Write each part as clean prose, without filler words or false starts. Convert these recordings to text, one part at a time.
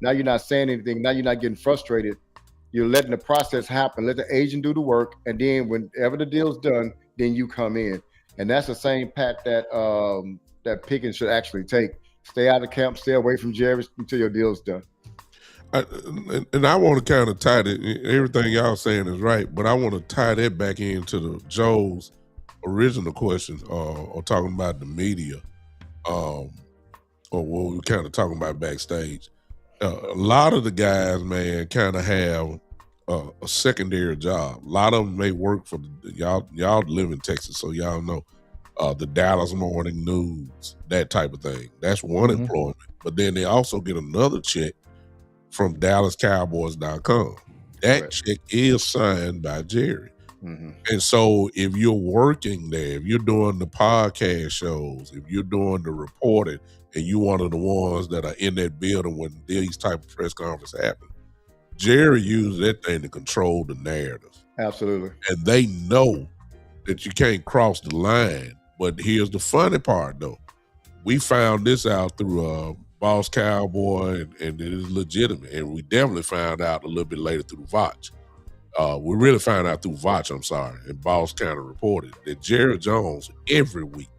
Now you're not saying anything. Now you're not getting frustrated. You're letting the process happen. Let the agent do the work, and then whenever the deal's done, then you come in. And that's the same path that Pickens should actually take. Stay out of camp, stay away from Jerry until your deal's done. And I want to kind of tie that. Everything y'all saying is right, but I want to tie that back into Joe's original question, or talking about the media, or what we were kind of talking about backstage. A lot of the guys, man, kind of have a secondary job. A lot of them may work for y'all live in Texas, so y'all know the Dallas Morning News, that type of thing. That's one employment. But then they also get another check from DallasCowboys.com. That check is signed by Jerry. And so if you're working there, if you're doing the podcast shows, if you're doing the reporting, and you one of the ones that are in that building when these type of press conferences happen, Jerry used that thing to control the narrative. Absolutely. And they know that you can't cross the line. But here's the funny part, though. We found this out through Boss Cowboy, and it is legitimate. And we definitely found out a little bit later through Voch. We really found out through Voch, and Boss kind of reported that Jerry Jones every week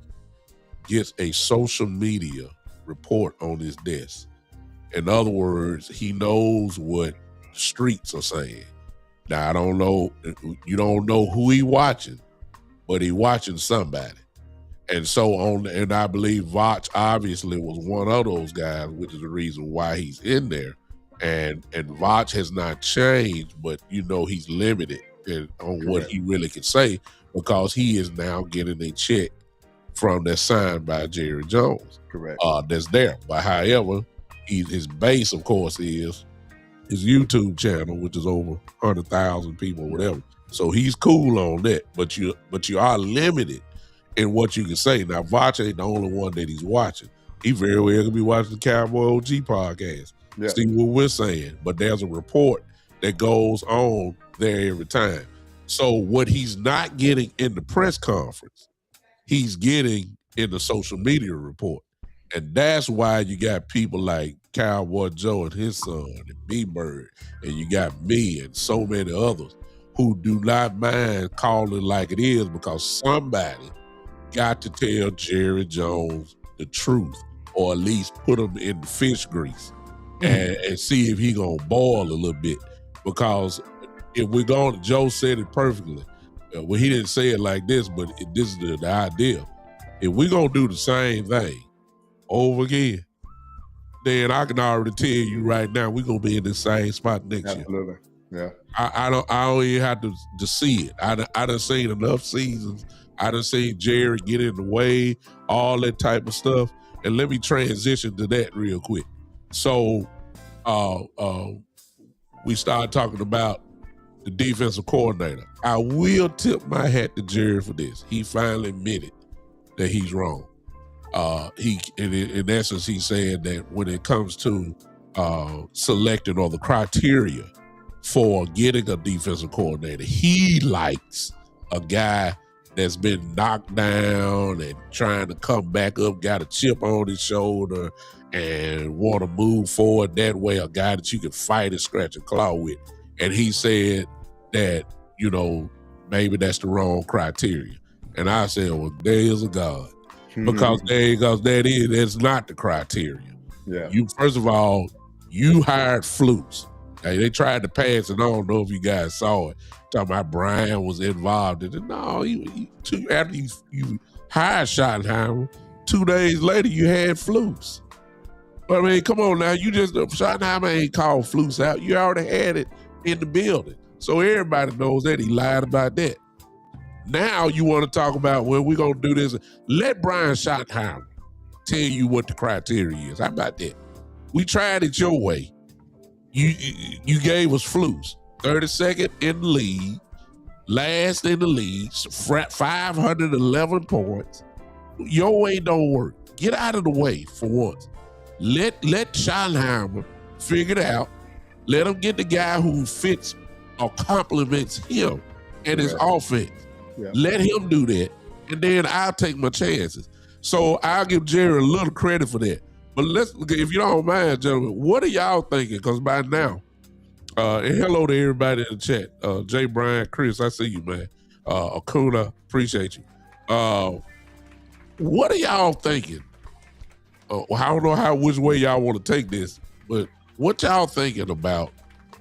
gets a social media report on his desk. In other words, he knows what streets are saying. Now, I don't know, you don't know who he watching, but he watching somebody. And so and I believe Voch obviously was one of those guys, which is the reason why he's in there. And Voch has not changed, but he's limited on what he really can say, because he is now getting a check from that's signed by Jerry Jones. Correct. That's there. But however, his base, of course, is his YouTube channel, which is over 100,000 people, whatever. So he's cool on that. But you are limited in what you can say. Now, Voch ain't the only one that he's watching. He very well could be watching the Cowboy OG podcast. Yeah. See what we're saying. But there's a report that goes on there every time. So what he's not getting in the press conference, he's getting in the social media report. And that's why you got people like Cowboy Joe and his son and B-Bird, and you got me and so many others who do not mind calling like it is, because somebody got to tell Jerry Jones the truth, or at least put him in the fish grease and see if he gonna boil a little bit. Because if we're going, Joe said it perfectly. Well, he didn't say it like this, but this is the idea. If we're going to do the same thing over again, then I can already tell you right now, we're going to be in the same spot next year. Absolutely. Yeah. I don't even have to see it. I done seen enough seasons. I done seen Jerry get in the way, all that type of stuff. And let me transition to that real quick. So we started talking about the defensive coordinator. I will tip my hat to Jerry for this. He finally admitted that he's wrong. In essence, he's saying that when it comes to selecting, or the criteria for getting a defensive coordinator, he likes a guy that's been knocked down and trying to come back up, got a chip on his shoulder, and want to move forward that way, a guy that you can fight and scratch and claw with. And he said that, maybe that's the wrong criteria. And I said, well, there is a God. Because that's not the criteria. Yeah. First of all, you hired flukes. Hey, they tried to pass it. I don't know if you guys saw it. Talking about Brian was involved in it. No, after you hired Schottenheimer, 2 days later you had flukes. But I mean, come on now. Schottenheimer ain't called flukes out. You already had it in the building. So everybody knows that he lied about that. Now you want to talk about, well, we're going to do this. Let Brian Schottenheimer tell you what the criteria is. How about that? We tried it your way. You gave us flukes. 32nd in the league, last in the league, 511 points. Your way don't work. Get out of the way for once. Let Schottenheimer figure it out. Let him get the guy who fits or complements him and his offense. Yeah. Let him do that, and then I'll take my chances. So I'll give Jerry a little credit for that. But if you don't mind, gentlemen, what are y'all thinking? Because by now, and hello to everybody in the chat. Jay, Brian, Chris, I see you, man. Akuna, appreciate you. What are y'all thinking? I don't know which way y'all want to take this, but what y'all thinking about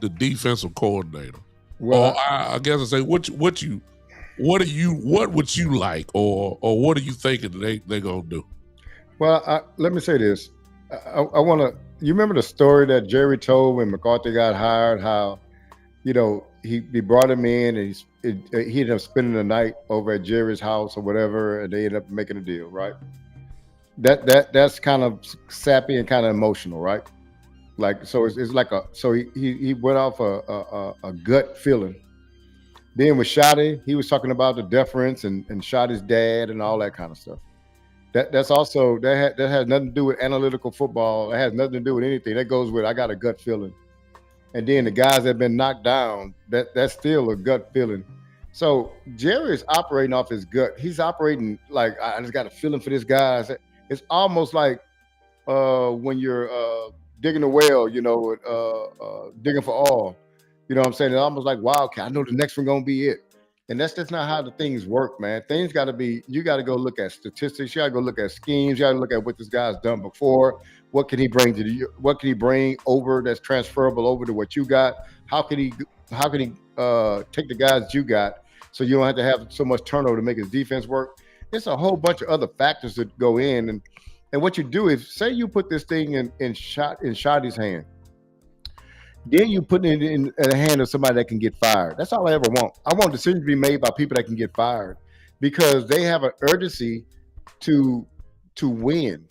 the defensive coordinator? Well, or I guess I say what would you like, or what are you thinking they're gonna do? Well, let me say this. I want to. You remember the story that Jerry told when McCarthy got hired? How, he brought him in and he ended up spending the night over at Jerry's house or whatever, and they ended up making a deal, right? That's kind of sappy and kind of emotional, right? Like, so it's like he went off a gut feeling. Then with Shotty, he was talking about the deference and Shotty's dad and all that kind of stuff. That has nothing to do with analytical football. It has nothing to do with anything. That goes with I got a gut feeling. And then the guys that have been knocked down, that's still a gut feeling. So Jerry is operating off his gut. He's operating like, I just got a feeling for this guy. It's almost like when you're digging a well, digging for oil. You know what I'm saying? It's almost like Wildcat. I know the next one gonna be it. And that's just not how the things work, man. Things got to be, you got to go look at statistics. You got to go look at schemes. You got to look at what this guy's done before. What can he bring what can he bring over that's transferable over to what you got? How can he take the guys that you got so you don't have to have so much turnover to make his defense work? There's a whole bunch of other factors that go in. And what you do is, say you put this thing in Shotty's hand. Then you put it in the hand of somebody that can get fired. That's all I ever want. I want decisions to be made by people that can get fired because they have an urgency to win.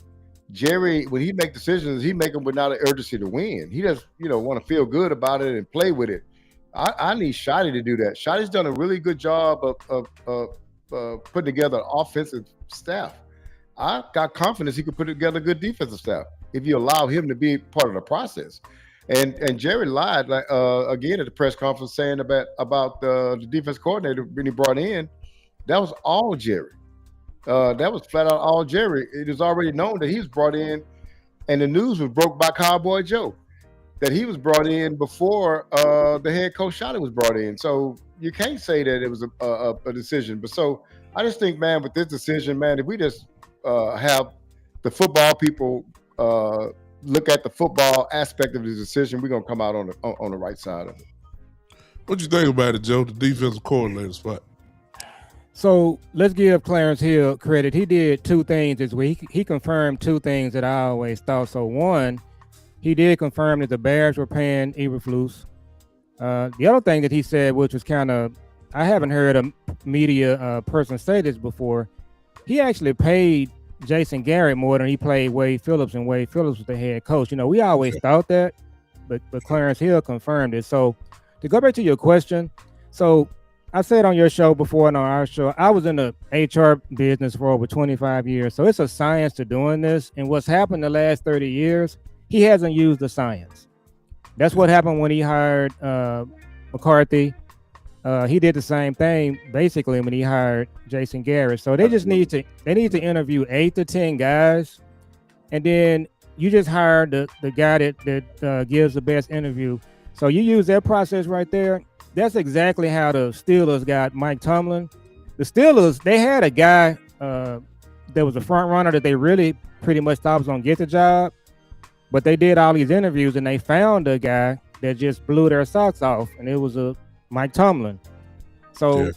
Jerry, when he make decisions, he make them without an urgency to win. He just, want to feel good about it and play with it. I need Shotty to do that. Shotty's done a really good job of putting together an offensive staff. I got confidence he could put together a good defensive staff if you allow him to be part of the process. And Jerry lied again at the press conference saying about the defense coordinator when he brought in. That was all Jerry. That was flat out all Jerry. It is already known that he was brought in, and the news was broke by Cowboy Joe that he was brought in before the head coach Shotty was brought in. So you can't say that it was a decision. But so I just think, man, with this decision, man, if we just have the football people look at the football aspect of the decision, we're gonna come out on the right side of it. What you think about it, Joe? The defensive coordinator spot. So let's give Clarence Hill credit. He did two things this week. He confirmed two things that I always thought. So one, he did confirm that the Bears were paying Eberflus. The other thing that he said, which was kind of, I haven't heard a media person say this before, he actually paid Jason Garrett more than he played Wade Phillips, and Wade Phillips was the head coach. We always thought that, but Clarence Hill confirmed it. So to go back to your question, so I said on your show before and on our show, I was in the HR business for over 25 years. So it's a science to doing this. And what's happened the last 30 years, he hasn't used the science. That's what happened when he hired McCarthy. He did the same thing basically when he hired Jason Garrett. So they just need to interview 8 to 10 guys, and then you just hire the guy that gives the best interview. So you use that process right there. That's exactly how the Steelers got Mike Tomlin. The Steelers, they had a guy that was a front runner that they really pretty much thought was gonna get the job, but they did all these interviews and they found a guy that just blew their socks off, and it was Mike Tomlin. So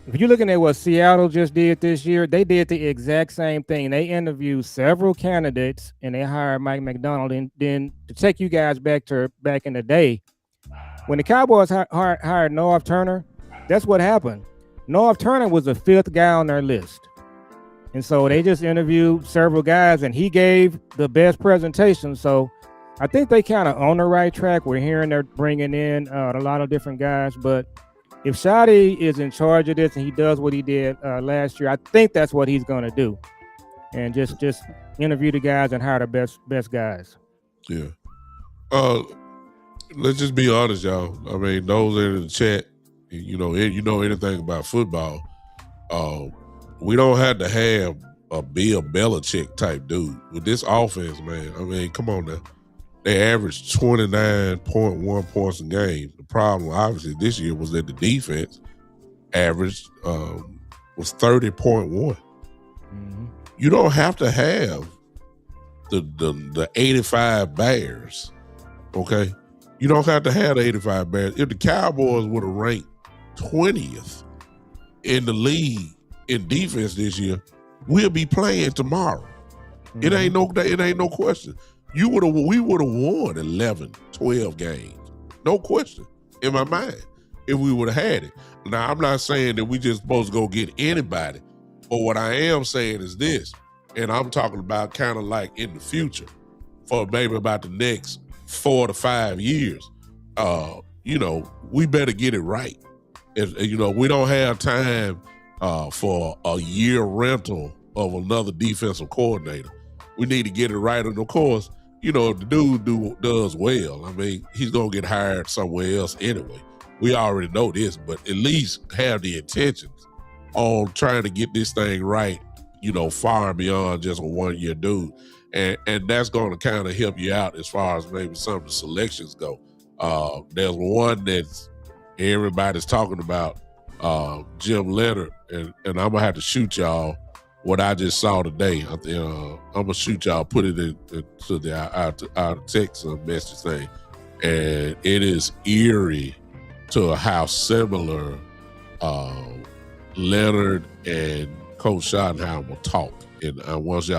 if you're looking at what Seattle just did this year, they did the exact same thing. They interviewed several candidates and they hired Mike McDonald. And then to take you guys back in the day, when the Cowboys hired Norv Turner, that's what happened. Norv Turner was the 5th guy on their list. And so they just interviewed several guys and he gave the best presentation. So I think they kind of on the right track. We're hearing they're bringing in a lot of different guys, but if Shotty is in charge of this and he does what he did last year, I think that's what he's going to do, and just interview the guys and hire the best guys. Yeah. Let's just be honest, y'all. I mean, those in the chat, you know anything about football. We don't have to have Bill Belichick type dude. With this offense, man, I mean, come on now. They averaged 29.1 points a game. The problem, obviously, this year was that the defense averaged was 30.1. Mm-hmm. You don't have to have the 85 Bears, okay? You don't have to have the 85 Bears. If the Cowboys would have ranked 20th in the league in defense this year, we'll be playing tomorrow. Mm-hmm. It ain't no question. We would have won 11, 12 games. No question in my mind if we would have had it. Now, I'm not saying that we just supposed to go get anybody, but what I am saying is this, and I'm talking about kind of like in the future for maybe about the next 4 to 5 years, we better get it right. We don't have time for a year rental of another defensive coordinator. We need to get it right. And of course, if the dude does well, I mean, he's going to get hired somewhere else anyway. We already know this, but at least have the intentions on trying to get this thing right, far beyond just a 1-year dude. And that's going to kind of help you out as far as maybe some of the selections go. There's one that everybody's talking about, Jim Leonard, and I'm going to have to shoot y'all what I just saw today. I'm going to shoot y'all, put it into our text message thing. And it is eerie to how similar Leonard and Coach Schottenheimer talk. And I wish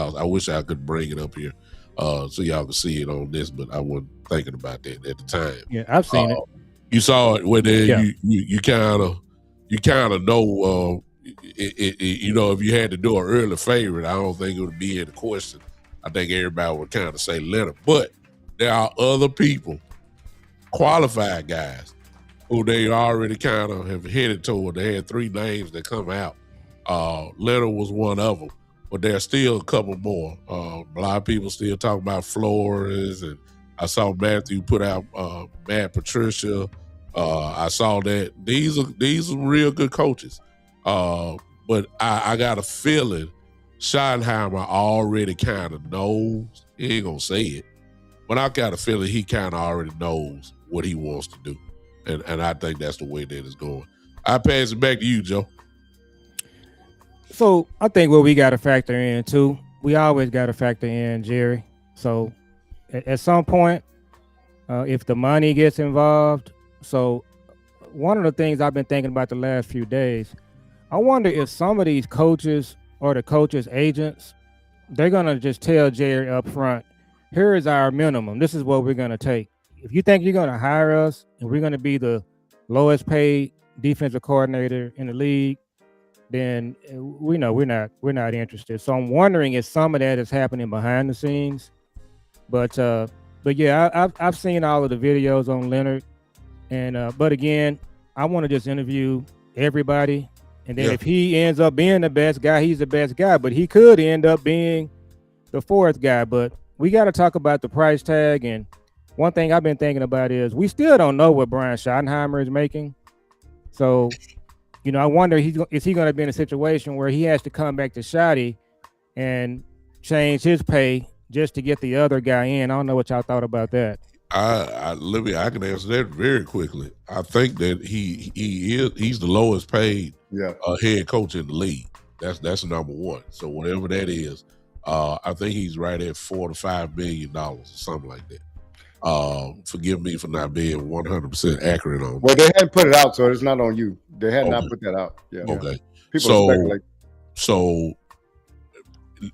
I could bring it up here so y'all can see it on this, but I wasn't thinking about that at the time. Yeah, I've seen it. You saw it where you kind of know. If you had to do an early favorite, I don't think it would be in the question. I think everybody would kind of say Leonard. But there are other people, qualified guys, who they already kind of have headed toward. They had 3 names that come out. Leonard was one of them, but there's still a couple more. A lot of people still talk about Flores, and I saw Matthew put out Matt Patricia. I saw that these are real good coaches. But I got a feeling Schottenheimer already kind of knows. He ain't gonna say it, but I got a feeling he kind of already knows what he wants to do, and I think that's the way that it's going. I pass it back to you, Joe. So I think what we got to factor in too, we always got to factor in Jerry. So at some point, if the money gets involved, so one of the things I've been thinking about the last few days, I wonder if some of these coaches or the coaches' agents, they're going to just tell Jerry up front, here is our minimum. This is what we're going to take. If you think you're going to hire us and we're going to be the lowest paid defensive coordinator in the league, then we know we're not interested. So I'm wondering if some of that is happening behind the scenes. But yeah, I've seen all of the videos on Leonard, and but again, I want to just interview everybody, and then if he ends up being the best guy, he's the best guy. But he could end up being the 4th guy. But we got to talk about the price tag. And one thing I've been thinking about is we still don't know what Brian Schottenheimer is making. So, I wonder is he going to be in a situation where he has to come back to Schotty and change his pay just to get the other guy in? I don't know what y'all thought about that. I can answer that very quickly. I think that he's the lowest paid head coach in the league. That's number one. So whatever that is, I think he's right at $4 to $5 million or something like that. Forgive me for not being 100% accurate on that. Well, they hadn't put it out, so it's not on you. They had not put that out. Yeah. Okay. People speculate. So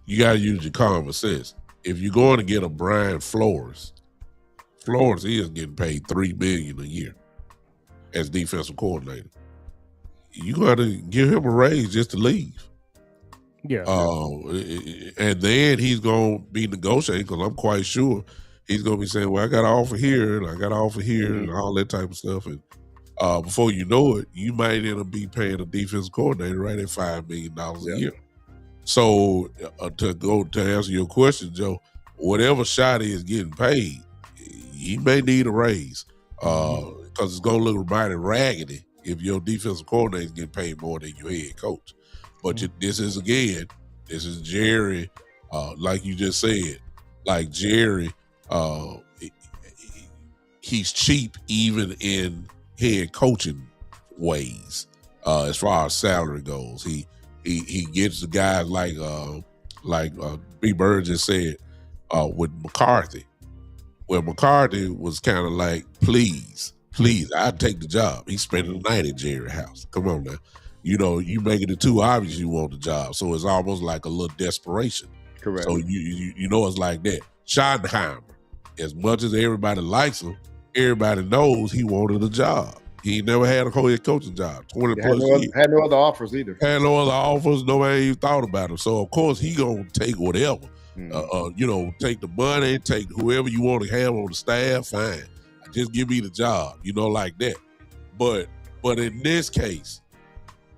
you got to use your common sense. If you're going to get a Brian Flores is getting paid $3 million a year as defensive coordinator. You got to give him a raise just to leave. Yeah. And then he's going to be negotiating, because I'm quite sure he's going to be saying, well, I got an offer here and I got an offer here and all that type of stuff. And before you know it, you might end up be paying a defensive coordinator right at $5 million a year. So to answer your question, Joe, whatever Shotty is getting paid, he may need a raise because it's going to look mighty raggedy if your defensive coordinator is getting paid more than your head coach. But this is This is Jerry, like you just said, like Jerry, he's cheap even in head coaching ways. As far as salary goes, he gets the guys like B. Bird just said with McCarthy. Well, McCarthy was kind of like, please, I'd take the job. He's spending the night at Jerry's house. Come on now. You know, you making it too obvious you want the job. So it's almost like a little desperation. Correct. So you know it's like that. Schottenheimer, as much as everybody likes him, everybody knows he wanted a job. He never had a head coaching job. 20 plus years. Had no other offers either. Had no other offers. Nobody even thought about him. So of course he gonna take whatever. You know, take the money, take whoever you want to have on the staff. Fine, just give me the job. You know, like that. But in this case,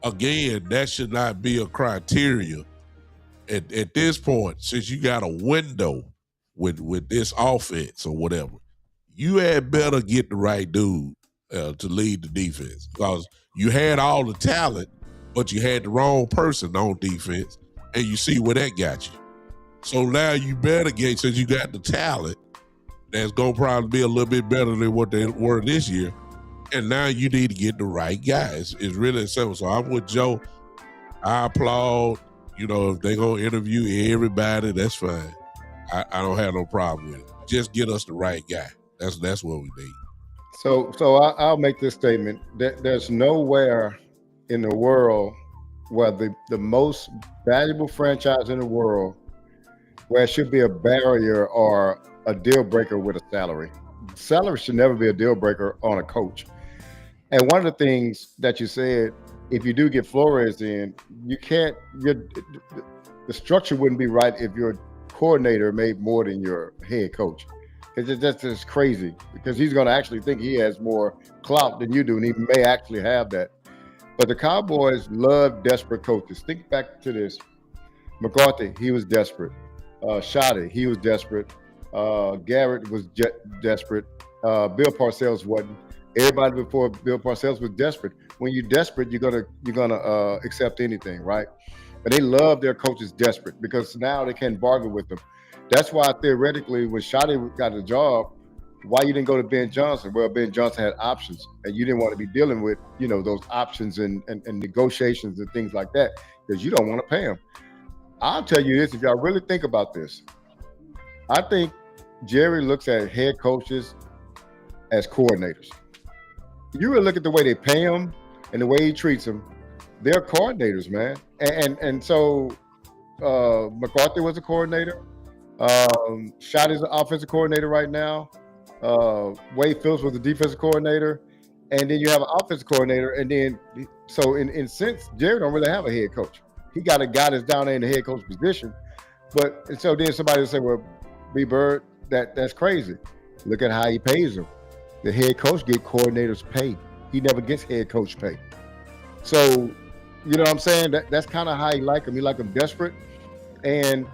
again, that should not be a criteria. At this point, since you got a window with this offense or whatever, you had better get the right dude to lead the defense, because you had all the talent, but you had the wrong person on defense, and you see where that got you. So now you better get, since you got the talent, that's going to probably be a little bit better than what they were this year, and now you need to get the right guys. It's really simple. So I'm with Joe. I applaud. You know, if they're going to interview everybody, that's fine. I don't have no problem with it. Just get us the right guy. That's what we need. So I'll make this statement. There's nowhere in the world where the most valuable franchise in the world, where it should be a barrier or a deal breaker with a salary. Salary should never be a deal breaker on a coach. And one of the things that you said, if you do get Flores in, the structure wouldn't be right if your coordinator made more than your head coach. That's just crazy, because he's going to actually think he has more clout than you do, and he may actually have that. But the Cowboys love desperate coaches. Think back to this. McCarthy, he was desperate. Shoddy, he was desperate. Garrett was desperate. Bill Parcells wasn't. Everybody before Bill Parcells was desperate. When you're desperate, you're gonna accept anything, right? But they love their coaches desperate, because now they can bargain with them. That's why theoretically, when Shoddy got a job, why you didn't go to Ben Johnson? Well, Ben Johnson had options, and you didn't want to be dealing with, you know, those options and negotiations and things like that, because you don't want to pay him. I'll tell you this, if y'all really think about this, I think Jerry looks at head coaches as coordinators. You really look at the way they pay them and the way he treats them, they're coordinators, man. And so McCarthy was a coordinator. Shoddy's an offensive coordinator right now. Wade Phillips was the defensive coordinator. And then you have an offensive coordinator. And then, so in sense, Jerry don't really have a head coach. He got a guy that's down there in the head coach position. But and so then somebody will say, well, B. Bird, that's crazy. Look at how he pays them. The head coach get coordinators pay. He never gets head coach pay. So, you know what I'm saying? That's kind of how he like him. He like him desperate. And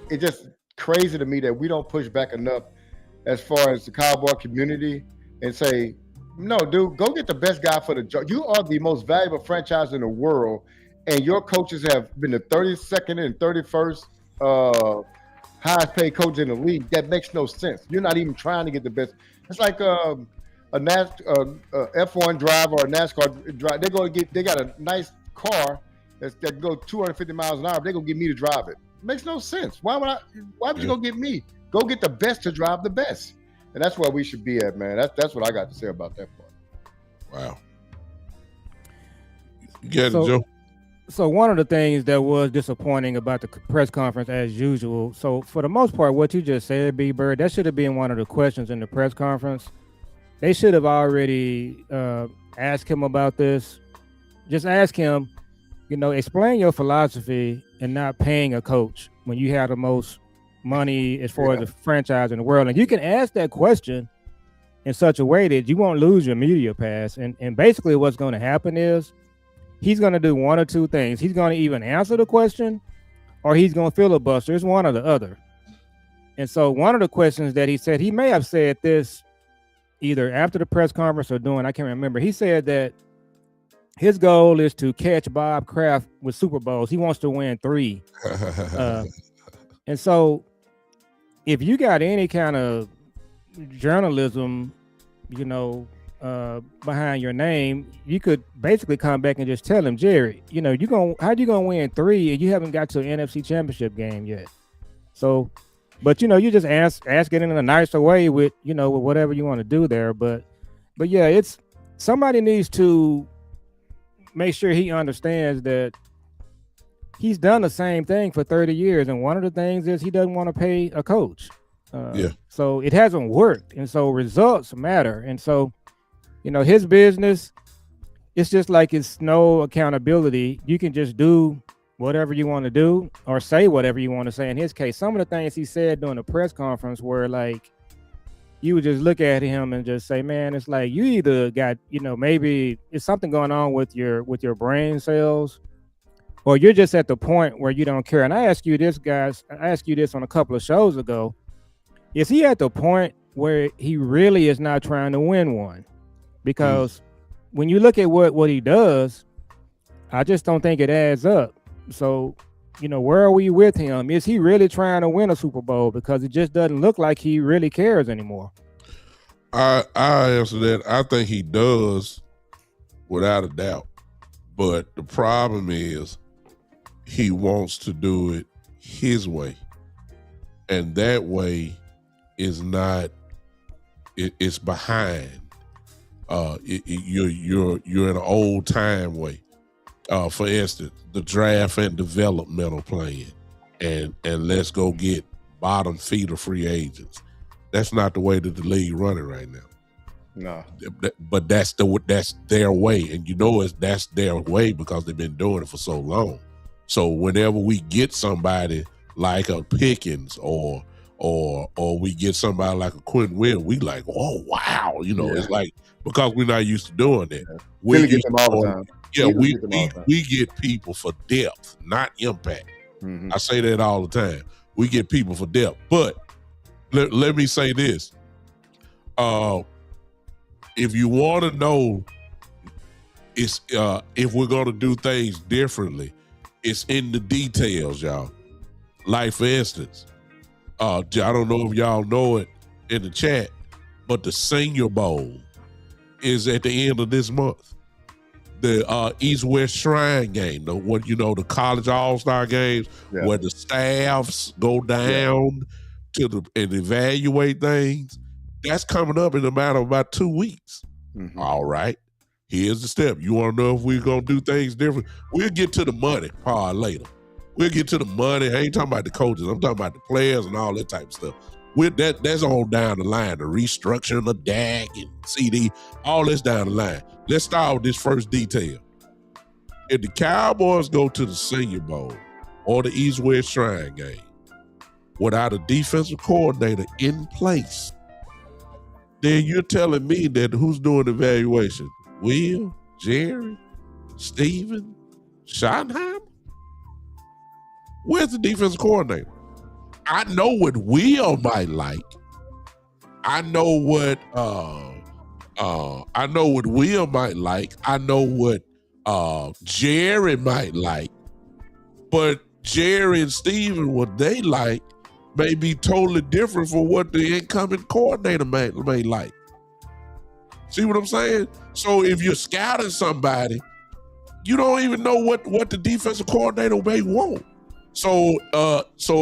it's just crazy to me that we don't push back enough as far as the Cowboy community and say, no, dude, go get the best guy for the job. You are the most valuable franchise in the world, and your coaches have been the 32nd and 31st highest paid coach in the league. That makes no sense. You're not even trying to get the best. It's like a F1 driver or a NASCAR driver. They got a nice car that go 250 miles an hour. They're gonna get me to drive it. It makes no sense. Why would you go get me? Go get the best to drive the best. And that's where we should be at, man. That's what I got to say about that part. Wow. You get it, Joe? So one of the things that was disappointing about the press conference, as usual, so for the most part, what you just said, B. Bird, that should have been one of the questions in the press conference. They should have already asked him about this. Just ask him, you know, explain your philosophy in not paying a coach when you have the most money as far as the franchise in the world. And you can ask that question in such a way that you won't lose your media pass. And basically what's going to happen is he's going to do one or two things. He's going to even answer the question, or he's going to filibuster. It's one or the other. And so one of the questions that he said, he may have said this either after the press conference or during, I can't remember. He said that his goal is to catch Bob Kraft with Super Bowls. He wants to win 3. And so if you got any kind of journalism, behind your name, you could basically come back and just tell him, Jerry, how you gonna win 3 and you haven't got to an NFC Championship game yet? So, but you just ask it in a nicer way with with whatever you want to do there. But yeah, it's somebody needs to make sure he understands that he's done the same thing for 30 years, and one of the things is he doesn't want to pay a coach. So it hasn't worked, and so results matter, and so his business, it's just like it's no accountability. You can just do whatever you want to do or say whatever you want to say. In his case, some of the things he said during the press conference were like, you would just look at him and just say, man, it's like you either got, maybe it's something going on with your brain cells, or you're just at the point where you don't care. And I asked you this, guys, on a couple of shows ago. Is he at the point where he really is not trying to win one? Because when you look at what he does, I just don't think it adds up. So, where are we with him? Is he really trying to win a Super Bowl? Because it just doesn't look like he really cares anymore. I answer that. I think he does, without a doubt. But the problem is he wants to do it his way. And that way is not, it's behind. You're in an old time way. For instance, the draft and developmental plan, and let's go get bottom feeder free agents. That's not the way that the league running right now. No, but that's their way, and that's their way because they've been doing it for so long. So whenever we get somebody like a Pickens or we get somebody like a Quentin Williams, we like, oh wow, It's like, because we're not used to doing that. Yeah. We get them all the time. Yeah, we get people for depth, not impact. Mm-hmm. I say that all the time. We get people for depth. But let me say this. If you want to know if we're going to do things differently, it's in the details, y'all. Like, for instance, I don't know if y'all know it in the chat, but the Senior Bowl is at the end of this month. The East-West Shrine game, the college all-star games, where the staffs go down and evaluate things. That's coming up in a matter of about 2 weeks. Mm-hmm. All right. Here's the step. You want to know if we're going to do things different? We'll get to the money part later. We'll get to the money. I ain't talking about the coaches. I'm talking about the players and all that type of stuff. That's all down the line. The restructuring of DAC and CD, all this down the line. Let's start with this first detail. If the Cowboys go to the Senior Bowl or the East-West Shrine game without a defensive coordinator in place, then you're telling me that who's doing the evaluation? Will, Jerry, Steven, Schottenheimer? Where's the defensive coordinator? I know what Will might like. I know what Will might like. I know what Jerry might like. But Jerry and Steven, what they like may be totally different from what the incoming coordinator may like. See what I'm saying? So if you're scouting somebody, you don't even know what the defensive coordinator may want. So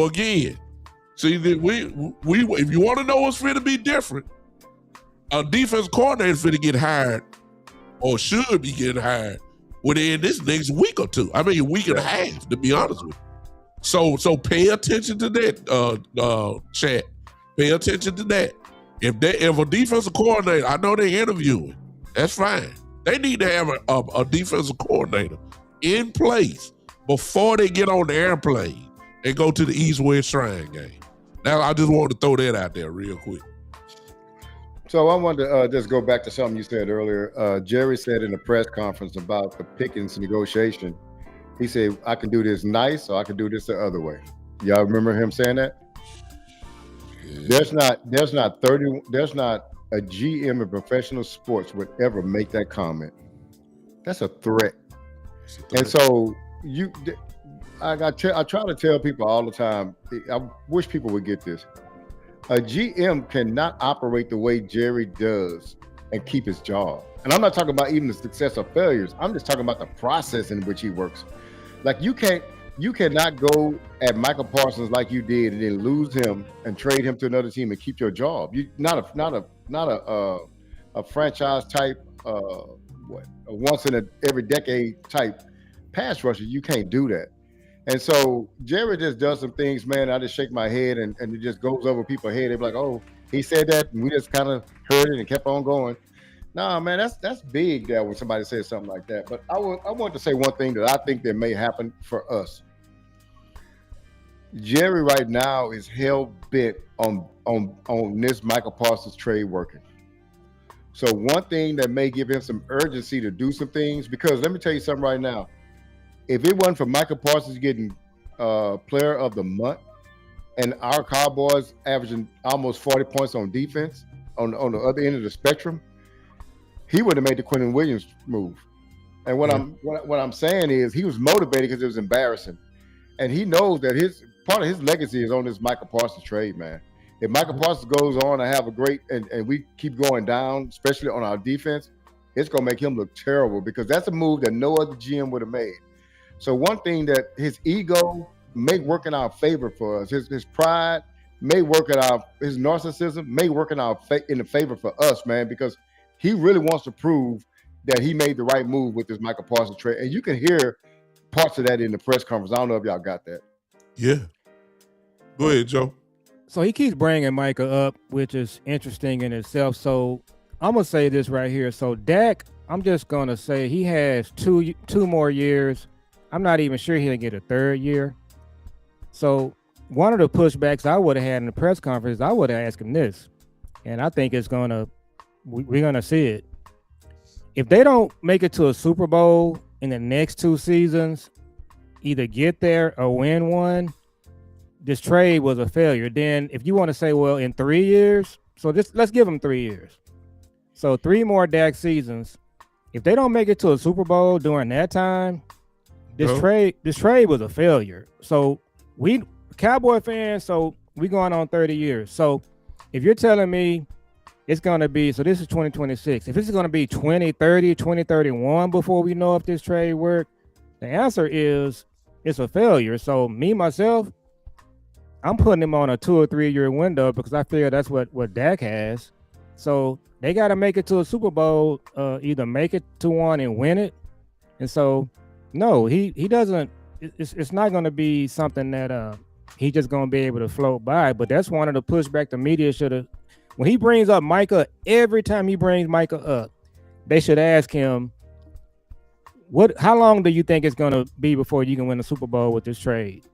again, see that we if you want to know what's fit to be different, a defensive coordinator fit to get hired or should be getting hired within this next week or two. I mean, a week and a half, to be honest with you. So pay attention to that, chat. Pay attention to that. If a defensive coordinator, I know they're interviewing, that's fine. They need to have a defensive coordinator in place before they get on the airplane and go to the East-West Shrine game. Now, I just wanted to throw that out there real quick. So I wanted to just go back to something you said earlier. Jerry said in the press conference about the Pickens negotiation, he said, I can do this nice or I can do this the other way. Y'all remember him saying that? Yeah. There's not a GM in professional sports would ever make that comment. That's a threat. And so I try to tell people all the time. I wish people would get this. A GM cannot operate the way Jerry does and keep his job. And I'm not talking about even the success or failures. I'm just talking about the process in which he works. Like you cannot go at Michael Parsons like you did and then lose him and trade him to another team and keep your job. You not a franchise type a once in every decade type pass rusher. You can't do that. And so Jerry just does some things, man. I just shake my head and it just goes over people's head. They're like, oh, he said that, and we just kind of heard it and kept on going. Nah, man, that's big there when somebody says something like that. But I want to say one thing that I think that may happen for us. Jerry right now is hell bent on this Michael Parsons trade working. So one thing that may give him some urgency to do some things, because let me tell you something right now. If it wasn't for Michael Parsons getting player of the month and our Cowboys averaging almost 40 points on defense on the other end of the spectrum, he would have made the Quentin Williams move. And what I'm saying is he was motivated because it was embarrassing. And he knows that part of his legacy is on this Michael Parsons trade, man. If Michael Parsons goes on and have a great and we keep going down, especially on our defense, it's gonna make him look terrible because that's a move that no other GM would have made. So one thing that his ego may work in our favor for us, his pride may work his narcissism may work in the favor for us, man, because he really wants to prove that he made the right move with this Michael Parsons trade. And you can hear parts of that in the press conference. I don't know if y'all got that. Yeah. Go ahead, Joe. So he keeps bringing Micah up, which is interesting in itself. So I'm going to say this right here. So Dak, I'm just going to say he has two more years. I'm not even sure he'll get a third year. So one of the pushbacks I would have had in the press conference, I would have asked him this, and I think we're going to see it. If they don't make it to a Super Bowl in the next 2 seasons, either get there or win one, this trade was a failure. Then if you want to say, well, in 3 years, so let's give them 3 years. So 3 more Dak seasons. If they don't make it to a Super Bowl during that time, this trade was a failure. So we Cowboy fans, so we going on 30 years. So if you're telling me it's going to be, so this is 2026. If this is going to be 2030, 2031 before we know if this trade worked, the answer is it's a failure. So me, myself, I'm putting him on a 2 or 3 year window because I feel that's what Dak has. So they got to make it to a Super Bowl, either make it to one and win it. And so, no, he doesn't. It's not going to be something that he's just going to be able to float by. But that's one of the pushback the media should have. When he brings up Micah, every time he brings Micah up, they should ask him, how long do you think it's going to be before you can win the Super Bowl with this trade?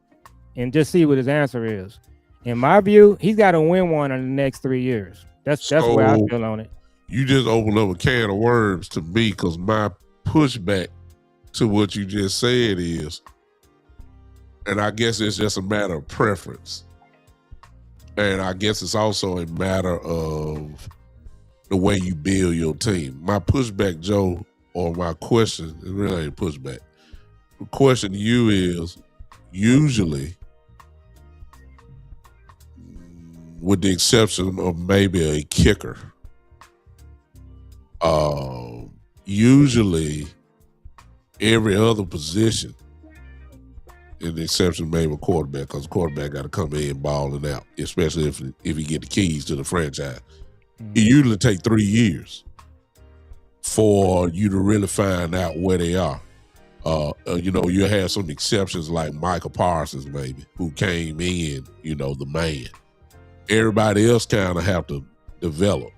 And just see what his answer is. In my view, he's got to win one in the next 3 years. That's where I feel on it. You just opened up a can of worms to me because my pushback to what you just said is, and I guess it's just a matter of preference. And I guess it's also a matter of the way you build your team. My pushback, Joe, or my question, it really ain't pushback. The question to you is, usually, with the exception of maybe a kicker, usually every other position, in the exception maybe a quarterback, because the quarterback got to come in balling out, especially if he get the keys to the franchise. It usually take 3 years for you to really find out where they are. You have some exceptions like Michael Parsons, maybe, who came in, the man. Everybody else kind of have to develop.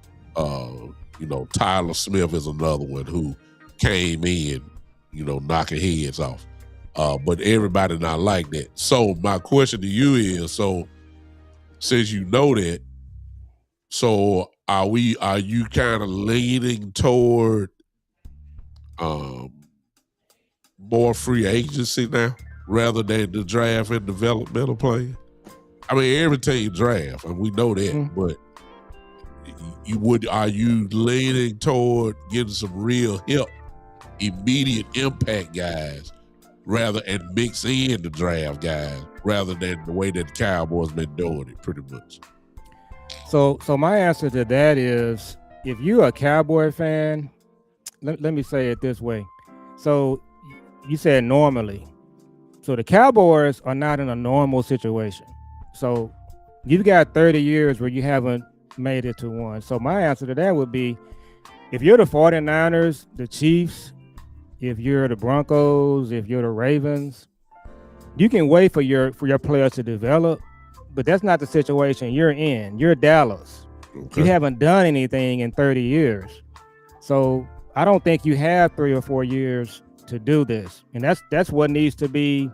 Tyler Smith is another one who came in, knocking heads off. But everybody not like that. So my question to you is, so since you know that, so are you kind of leaning toward more free agency now rather than the draft and developmental plan? I mean, every team draft, and we know that, but are you leaning toward getting some real help immediate impact guys and mix in the draft guys rather than the way that the Cowboys been doing it pretty much. So my answer to that is, if you're a Cowboy fan, let me say it this way. So you said normally. So the Cowboys are not in a normal situation. So you've got 30 years where you haven't made it to one. So my answer to that would be, if you're the 49ers, the Chiefs, if you're the Broncos, if you're the Ravens, you can wait for your players to develop, but that's not the situation you're in. You're Dallas. Okay. You haven't done anything in 30 years. So I don't think you have 3 or 4 years to do this. And that's what needs to be,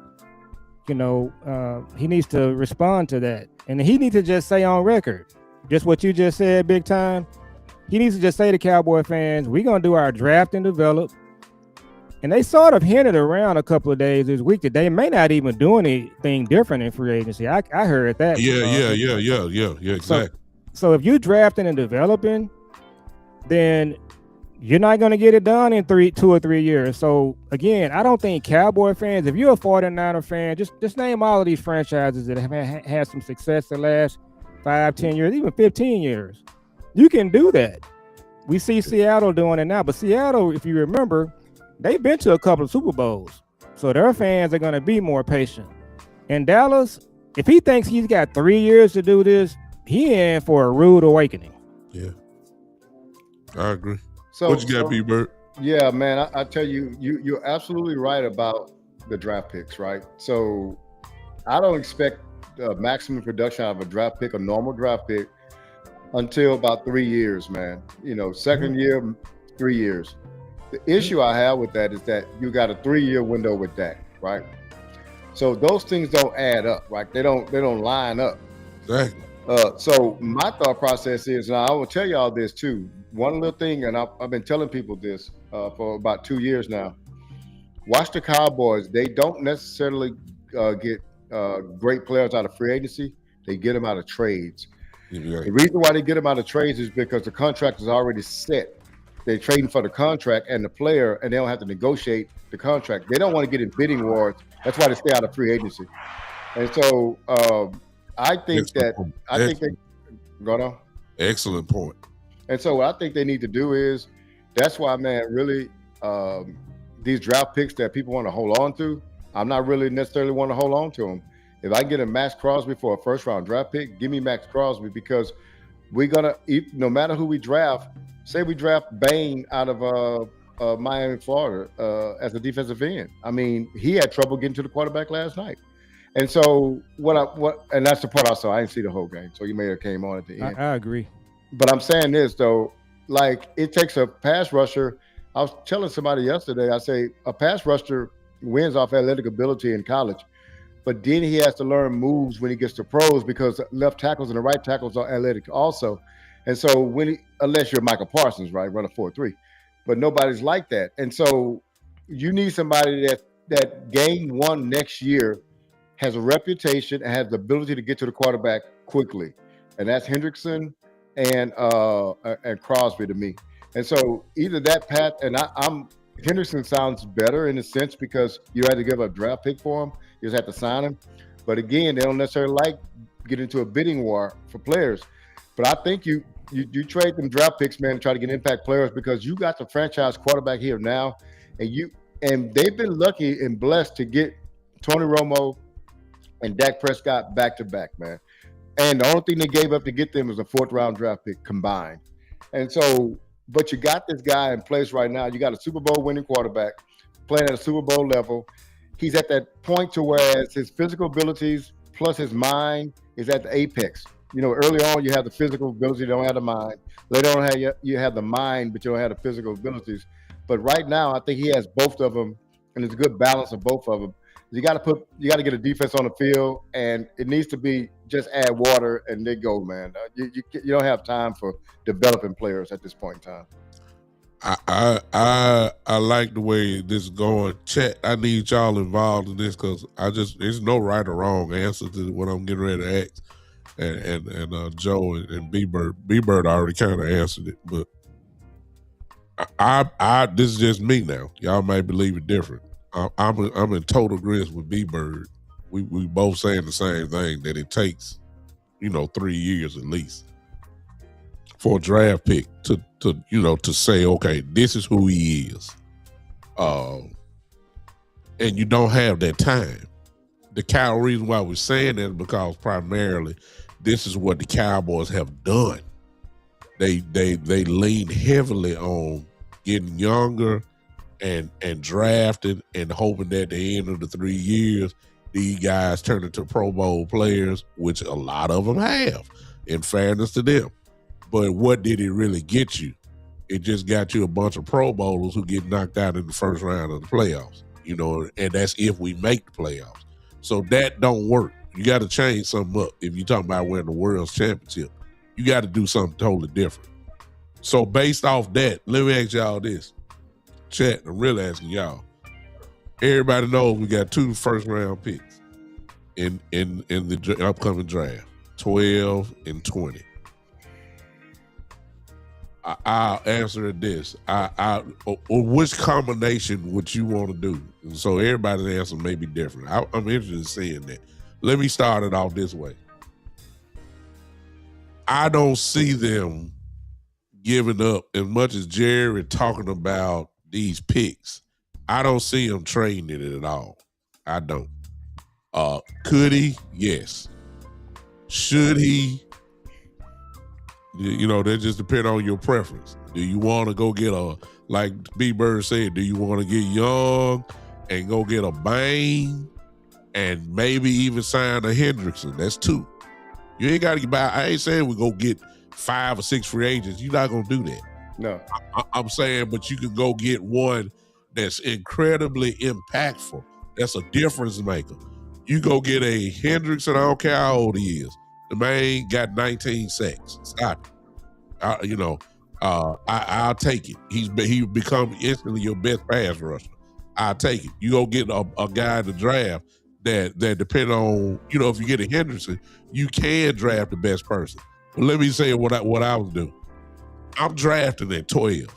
he needs to respond to that. And he needs to just say on record, just what you just said, big time. He needs to just say to Cowboy fans, we're going to do our draft and develop. And they sort of hinted around a couple of days this week that they may not even do anything different in free agency. I heard that. Yeah, exactly. So if you're drafting and developing, then you're not going to get it done in 2 or 3 years. So again, I don't think Cowboy fans, if you're a 49er fan, just name all of these franchises that have had some success the last 5, 10 years, even 15 years. You can do that. We see Seattle doing it now, but Seattle, if you remember, they've been to a couple of Super Bowls. So their fans are going to be more patient. And Dallas, if he thinks he's got 3 years to do this, he in for a rude awakening. Yeah, I agree. So what you got, B-Bird? Yeah, man, I tell you, you're absolutely right about the draft picks, right? So I don't expect maximum production out of a draft pick, a normal draft pick, until about 3 years, man. Second year, 3 years. The issue I have with that is that you got a 3-year window with that, right? So those things don't add up, right? They don't line up. Exactly. So my thought process is, and I will tell y'all this too. One little thing, and I've been telling people this for about 2 years now. Watch the Cowboys. They don't necessarily get great players out of free agency. They get them out of trades. Yeah. The reason why they get them out of trades is because the contract is already set. They're trading for the contract and the player, and they don't have to negotiate the contract. They don't want to get in bidding wars. That's why they stay out of free agency. And so I think Excellent point. And so what I think they need to do is, that's why, man, really, these draft picks that people want to hold on to, I'm not really necessarily want to hold on to them. If I can get a Max Crosby for a first-round draft pick, give me Max Crosby, because we're going to, no matter who we draft, say we draft Bain out of Miami, Florida, as a defensive end. I mean, he had trouble getting to the quarterback last night. And so and that's the part also, I didn't see the whole game, so you may have came on at the end. I agree. But I'm saying this, though, like, it takes a pass rusher. I was telling somebody yesterday, I say a pass rusher wins off athletic ability in college, but then he has to learn moves when he gets to pros, because left tackles and the right tackles are athletic also. And so unless you're Michael Parsons, right, run a 4.3, but nobody's like that. And so you need somebody that game one next year has a reputation and has the ability to get to the quarterback quickly. And that's Hendrickson and Crosby to me. And so either that path, and Hendrickson sounds better in a sense because you had to give a draft pick for him. You just have to sign him. But again, they don't necessarily like getting into a bidding war for players. But I think you trade them draft picks, man, to try to get impact players, because you got the franchise quarterback here now, and they've been lucky and blessed to get Tony Romo and Dak Prescott back to back, man. And the only thing they gave up to get them was a 4th-round draft pick combined. And so, but you got this guy in place right now. You got a Super Bowl winning quarterback playing at a Super Bowl level. He's at that point to where his physical abilities plus his mind is at the apex. Early on you have the physical ability, you don't have the mind. Later on you have the mind, but you don't have the physical abilities. But right now I think he has both of them, and it's a good balance of both of them. You got to get a defense on the field, and it needs to be just add water and they go, man. You don't have time for developing players at this point in time. I like the way this is going. Chat, I need y'all involved in this, because there's no right or wrong answer to what I'm getting ready to ask. And Joe and B-Bird already kind of answered it, but I this is just me now. Y'all might believe it different. I'm in total agreement with B-Bird. We both saying the same thing, that it takes, 3 years at least for a draft pick to say, okay, this is who he is. And you don't have that time. The reason why we're saying that is because primarily this is what the Cowboys have done. They lean heavily on getting younger and drafting and hoping that at the end of the 3 years, these guys turn into Pro Bowl players, which a lot of them have, in fairness to them. But what did it really get you? It just got you a bunch of Pro Bowlers who get knocked out in the first round of the playoffs, and that's if we make the playoffs. So that don't work. You got to change something up. If you're talking about winning the World Championship, you got to do something totally different. So based off that, let me ask y'all this. Chat, I'm really asking y'all. Everybody knows we got 2 first-round picks in the upcoming draft, 12 and 20. I'll answer this. Or which combination would you want to do? And so everybody's answer may be different. I'm interested in seeing that. Let me start it off this way. I don't see them giving up as much as Jerry talking about these picks. I don't see him trading it at all. I don't. Could he? Yes. Should he? That just depends on your preference. Do you want to go get like B-Bird said, do you want to get young and go get a Bain and maybe even sign a Hendrickson? That's 2. You ain't got to buy. I ain't saying we go get 5 or 6 free agents. You're not going to do that. No. I'm saying, but you can go get one that's incredibly impactful. That's a difference maker. You go get a Hendrickson, I don't care how old he is. The man got 19 sacks. Stop it. I'll take it. He become instantly your best pass rusher. I'll take it. You go get a guy in the draft that depend on, if you get a Henderson, you can draft the best person. But let me say what I would do. I'm drafting at 12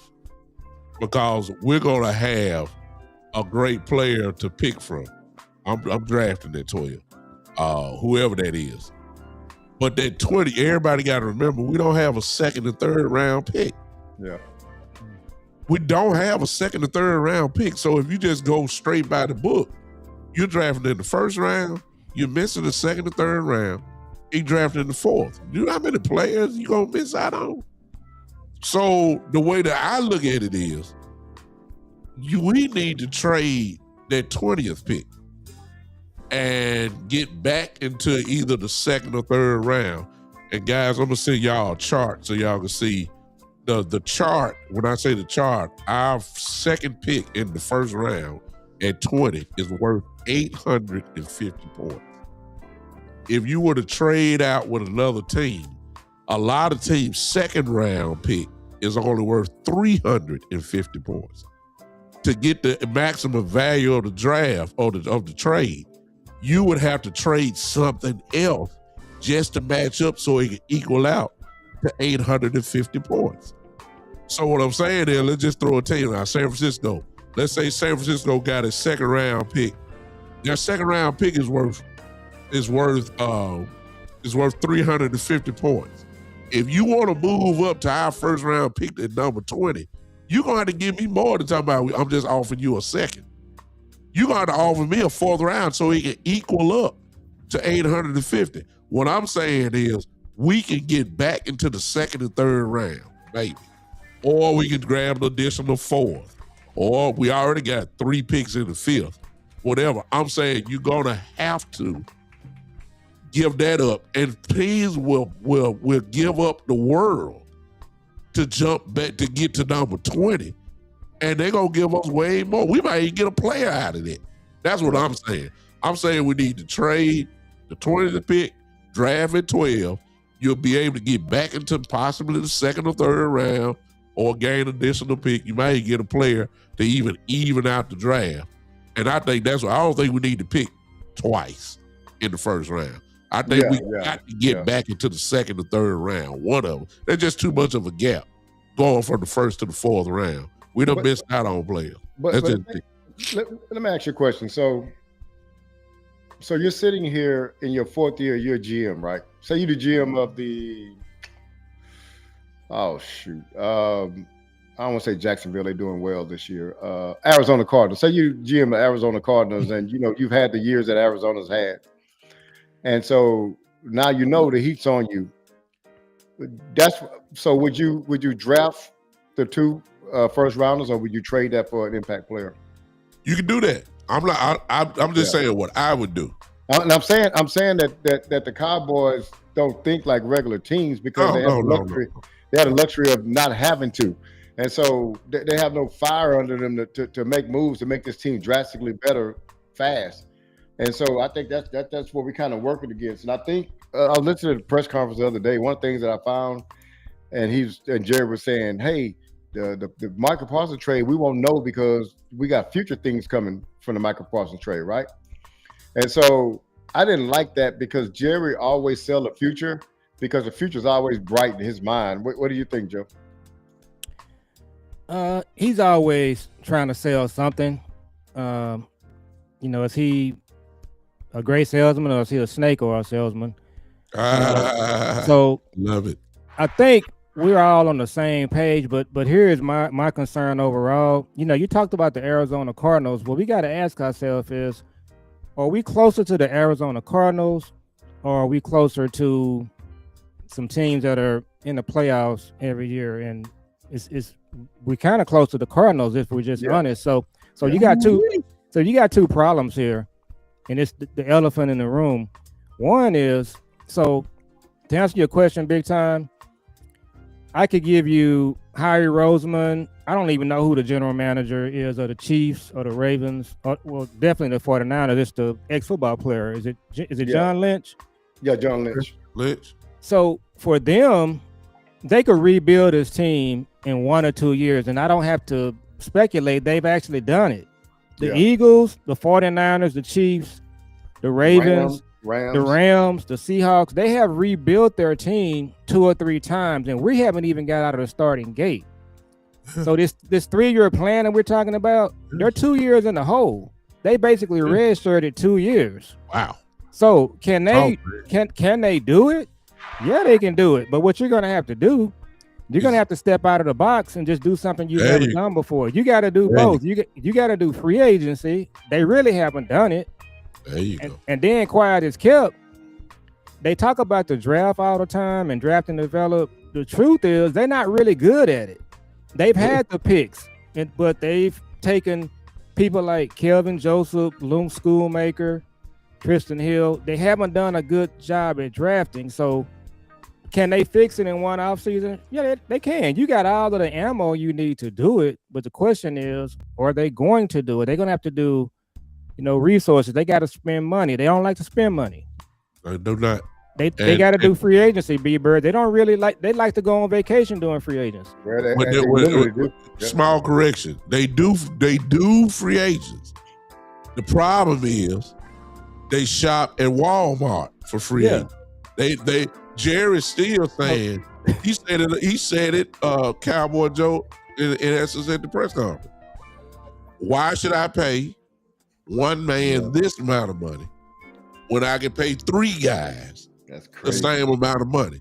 because we're gonna have a great player to pick from. I'm drafting at 12, whoever that is. But that 20, everybody got to remember, we don't have a second and third round pick. Yeah. We don't have a second or third round pick. So if you just go straight by the book, you're drafting in the first round, you're missing the second or third round, you drafted in the fourth. You know how many players you going to miss out on? So the way that I look at it is, we need to trade that 20th pick and get back into either the second or third round. And guys, I'm gonna send y'all a chart so y'all can see the chart. When I say the chart, our second pick in the first round at 20 is worth 850 points. If you were to trade out with another team, a lot of teams' second round pick is only worth 350 points. To get the maximum value of the draft or of the trade, you would have to trade something else just to match up so it can equal out to 850 points. So what I'm saying is, let's just throw a team out. San Francisco. Let's say San Francisco got a second round pick. Their second round pick is worth 350 points. If you want to move up to our first round pick at number 20, you're gonna have to give me more than talking about I'm just offering you a second. You're going to offer me a fourth round so it can equal up to 850. What I'm saying is we can get back into the second and third round, maybe. Or we can grab an additional fourth. Or we already got 3 picks in the fifth. Whatever. I'm saying you're going to have to give that up. And teams will give up the world to jump back to get to number 20. And they're going to give us way more. We might even get a player out of it. That's what I'm saying. I'm saying we need to trade the 20th pick, draft at 12. You'll be able to get back into possibly the second or third round or gain additional pick. You might get a player to even out the draft. And I think that's what I don't think we need to pick twice in the first round. I think we got to get back into the second or third round. One of them. There's just too much of a gap. going from the first to the fourth round. We done missed out on players. But let me ask you a question. So you're sitting here in your fourth year, you're a GM, right? Say you're the GM of the I don't want to say Jacksonville, they're doing well this year. Arizona Cardinals. Say you GM the Arizona Cardinals, and you've had the years that Arizona's had. And so now you know the heat's on you. So would you draft the two first rounders, or would you trade that for an impact player? You can do that. I'm just saying what I would do. And I'm saying that the Cowboys don't think like regular teams because they have the luxury of not having to. And so they have no fire under them to make moves to make this team drastically better fast. And so I think that's what we're kind of working against. And I think I was listening to the press conference the other day. One of the things that I found, and Jerry was saying, hey, the Michael Parsons trade, we won't know because we got future things coming from the Michael Parsons trade, right? And so I didn't like that because Jerry always sell the future because the future is always bright in his mind. What do you think, Joe? He's always trying to sell something. Is he a great salesman or is he a snake or a salesman? So love it. I think we're all on the same page, but here is my concern overall. You talked about the Arizona Cardinals. What we got to ask ourselves is, are we closer to the Arizona Cardinals or are we closer to some teams that are in the playoffs every year? And we're kind of close to the Cardinals if we're just honest. So you got two problems here, and it's the elephant in the room. One is, so to answer your question, big time, I could give you Harry Roseman. I don't even know who the general manager is of the Chiefs or the Ravens. Well, definitely the 49ers. It's the ex-football player. Is it John Lynch? Yeah, John Lynch. So for them, they could rebuild this team in 1 or 2 years, and I don't have to speculate. They've actually done it. The Eagles, the 49ers, the Chiefs, the Ravens, the Rams, the Seahawks, they have rebuilt their team 2 or 3 times, and we haven't even got out of the starting gate. So this 3-year plan that we're talking about, they're 2 years in the hole. They basically redshirted 2 years. Wow. So can they do it? Yeah, they can do it. But what you're gonna have to do, you're gonna have to step out of the box and just do something you've never done before. You got to do both. You got to do free agency. They really haven't done it. There you go. And then quiet is kept. They talk about the draft all the time and draft and develop. The truth is they're not really good at it. They've had the picks, but they've taken people like Kelvin Joseph, Luke Schoolmaker, Tristan Hill. They haven't done a good job at drafting. So can they fix it in one offseason? Yeah, they can. You got all of the ammo you need to do it. But the question is, are they going to do it? They're going to have to do, resources. They got to spend money. They don't like to spend money. They do not. They got to do free agency, B-Bird. They don't really they like to go on vacation doing free agents. Small correction. They do free agents. The problem is they shop at Walmart for free agents. Jerry's still saying he said it Cowboy Joe in essence at the press conference. Why should I pay one man this amount of money when I can pay 3 guys the same amount of money?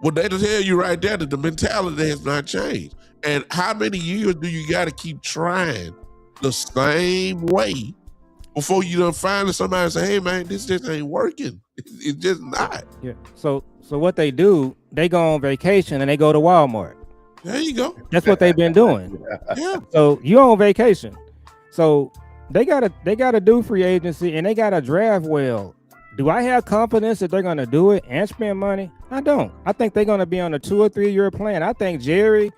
Well, they tell you right there that the mentality has not changed. And how many years do you got to keep trying the same way before you done finally somebody say, hey man, this just ain't working? It's just not. Yeah. So what they do, they go on vacation and they go to Walmart. There you go. That's what they've been doing. Yeah. So you on vacation. So they gotta do free agency and they gotta draft well. Do I have confidence that they're gonna do it and spend money? I don't. I think they're gonna be on a 2 or 3 year plan. I think Jerry,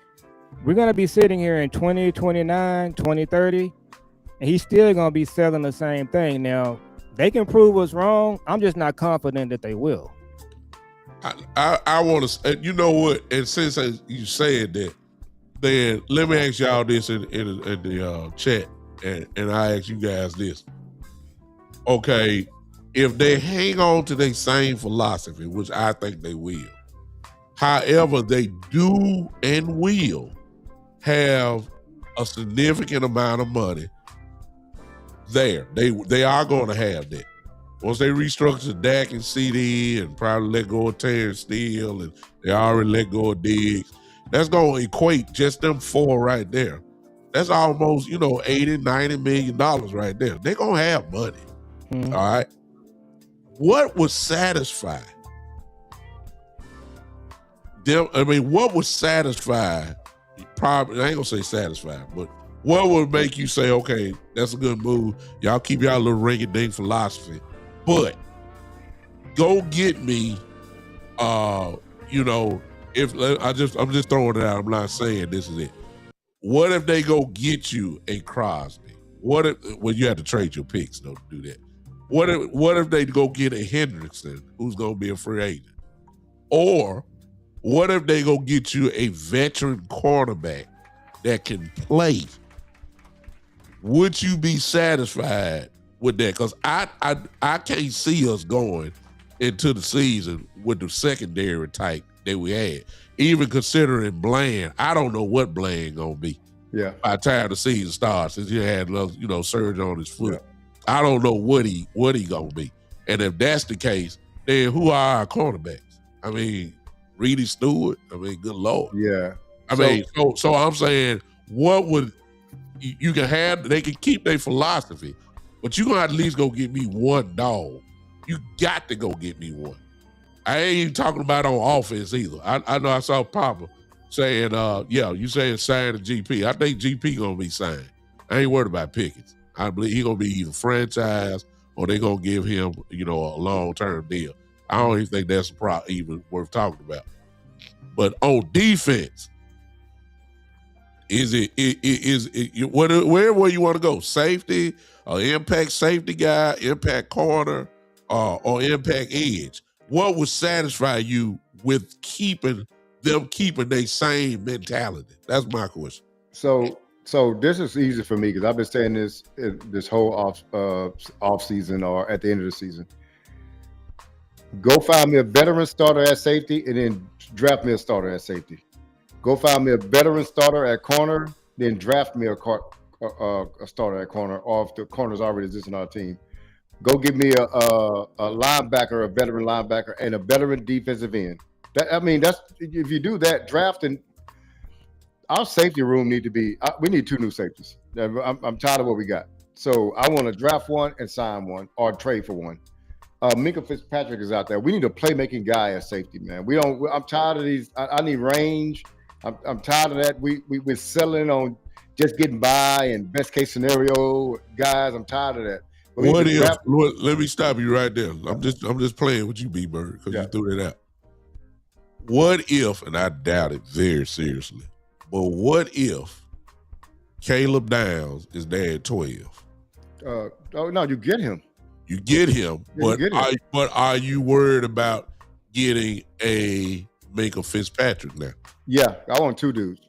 we're gonna be sitting here in 2029, 2030, and he's still gonna be selling the same thing. Now, they can prove us wrong. I'm just not confident that they will. I want to, you know what? And since you said that, then let me ask y'all this in the chat, and I ask you guys this. Okay, if they hang on to their same philosophy, which I think they will, However, they do and will have a significant amount of money there. They are going to have that. Once they restructure Dak and CD and probably let go of Terrence Steele, and they already let go of Diggs, that's going to equate just them four right there. That's almost, $80-90 million right there. They're going to have money. Mm-hmm. All right. What would satisfy them? I mean, what would satisfy, probably, I ain't going to say satisfy, but what would make you say, okay, that's a good move. Y'all keep y'all little rinky-dink philosophy. But go get me, if I'm just throwing it out. I'm not saying this is it. What if they go get you a Crosby? What if, well, you have to trade your picks though to do that. What if they go get a Hendrickson who's going to be a free agent? Or what if they go get you a veteran cornerback that can play? Would you be satisfied with that? Because I can't see us going into the season with the secondary type that we had. Even considering Bland, I don't know what Bland gonna be. Yeah. By the time the season starts, since he had surgery on his foot, yeah. I don't know what he gonna be. And if that's the case, then who are our cornerbacks? I mean, Reedy Stewart. I mean, good Lord. Yeah. So I'm saying, what would you can have? They can keep their philosophy, but you gonna at least go get me one dog. You got to go get me one. I ain't even talking about on offense either. I know I saw Papa saying, you saying sign a GP. I think GP gonna be signed. I ain't worried about Pickens. I believe he gonna be either franchised or they gonna give him, a long-term deal. I don't even think that's even worth talking about. But on defense, is it wherever you want to go? Safety, or impact safety guy, impact corner, or impact edge? What would satisfy you with keeping their same mentality? That's my question. So this is easy for me because I've been saying this whole off season or at the end of the season. Go find me a veteran starter at safety and then draft me a starter at safety. Go find me a veteran starter at corner, then draft me a starter at corner, or if the corners already exist in our team. Go give me a linebacker, a veteran linebacker, and a veteran defensive end. That's if you do that, drafting our safety room need to be. We need 2 new safeties. I'm tired of what we got. So I want to draft one and sign one, or trade for one. Minkah Fitzpatrick is out there. We need a playmaking guy at safety, man. I'm tired of these. I need range. I'm tired of that. We're selling on just getting by and best case scenario guys. I'm tired of that. What if? Let me stop you right there. I'm just playing with you, B-Bird, because you threw that out. What if, and I doubt it very seriously, but what if Caleb Downs is there at 12? No, you get him. You get him, but are you worried about getting a Minkah Fitzpatrick now? Yeah, I want 2 dudes.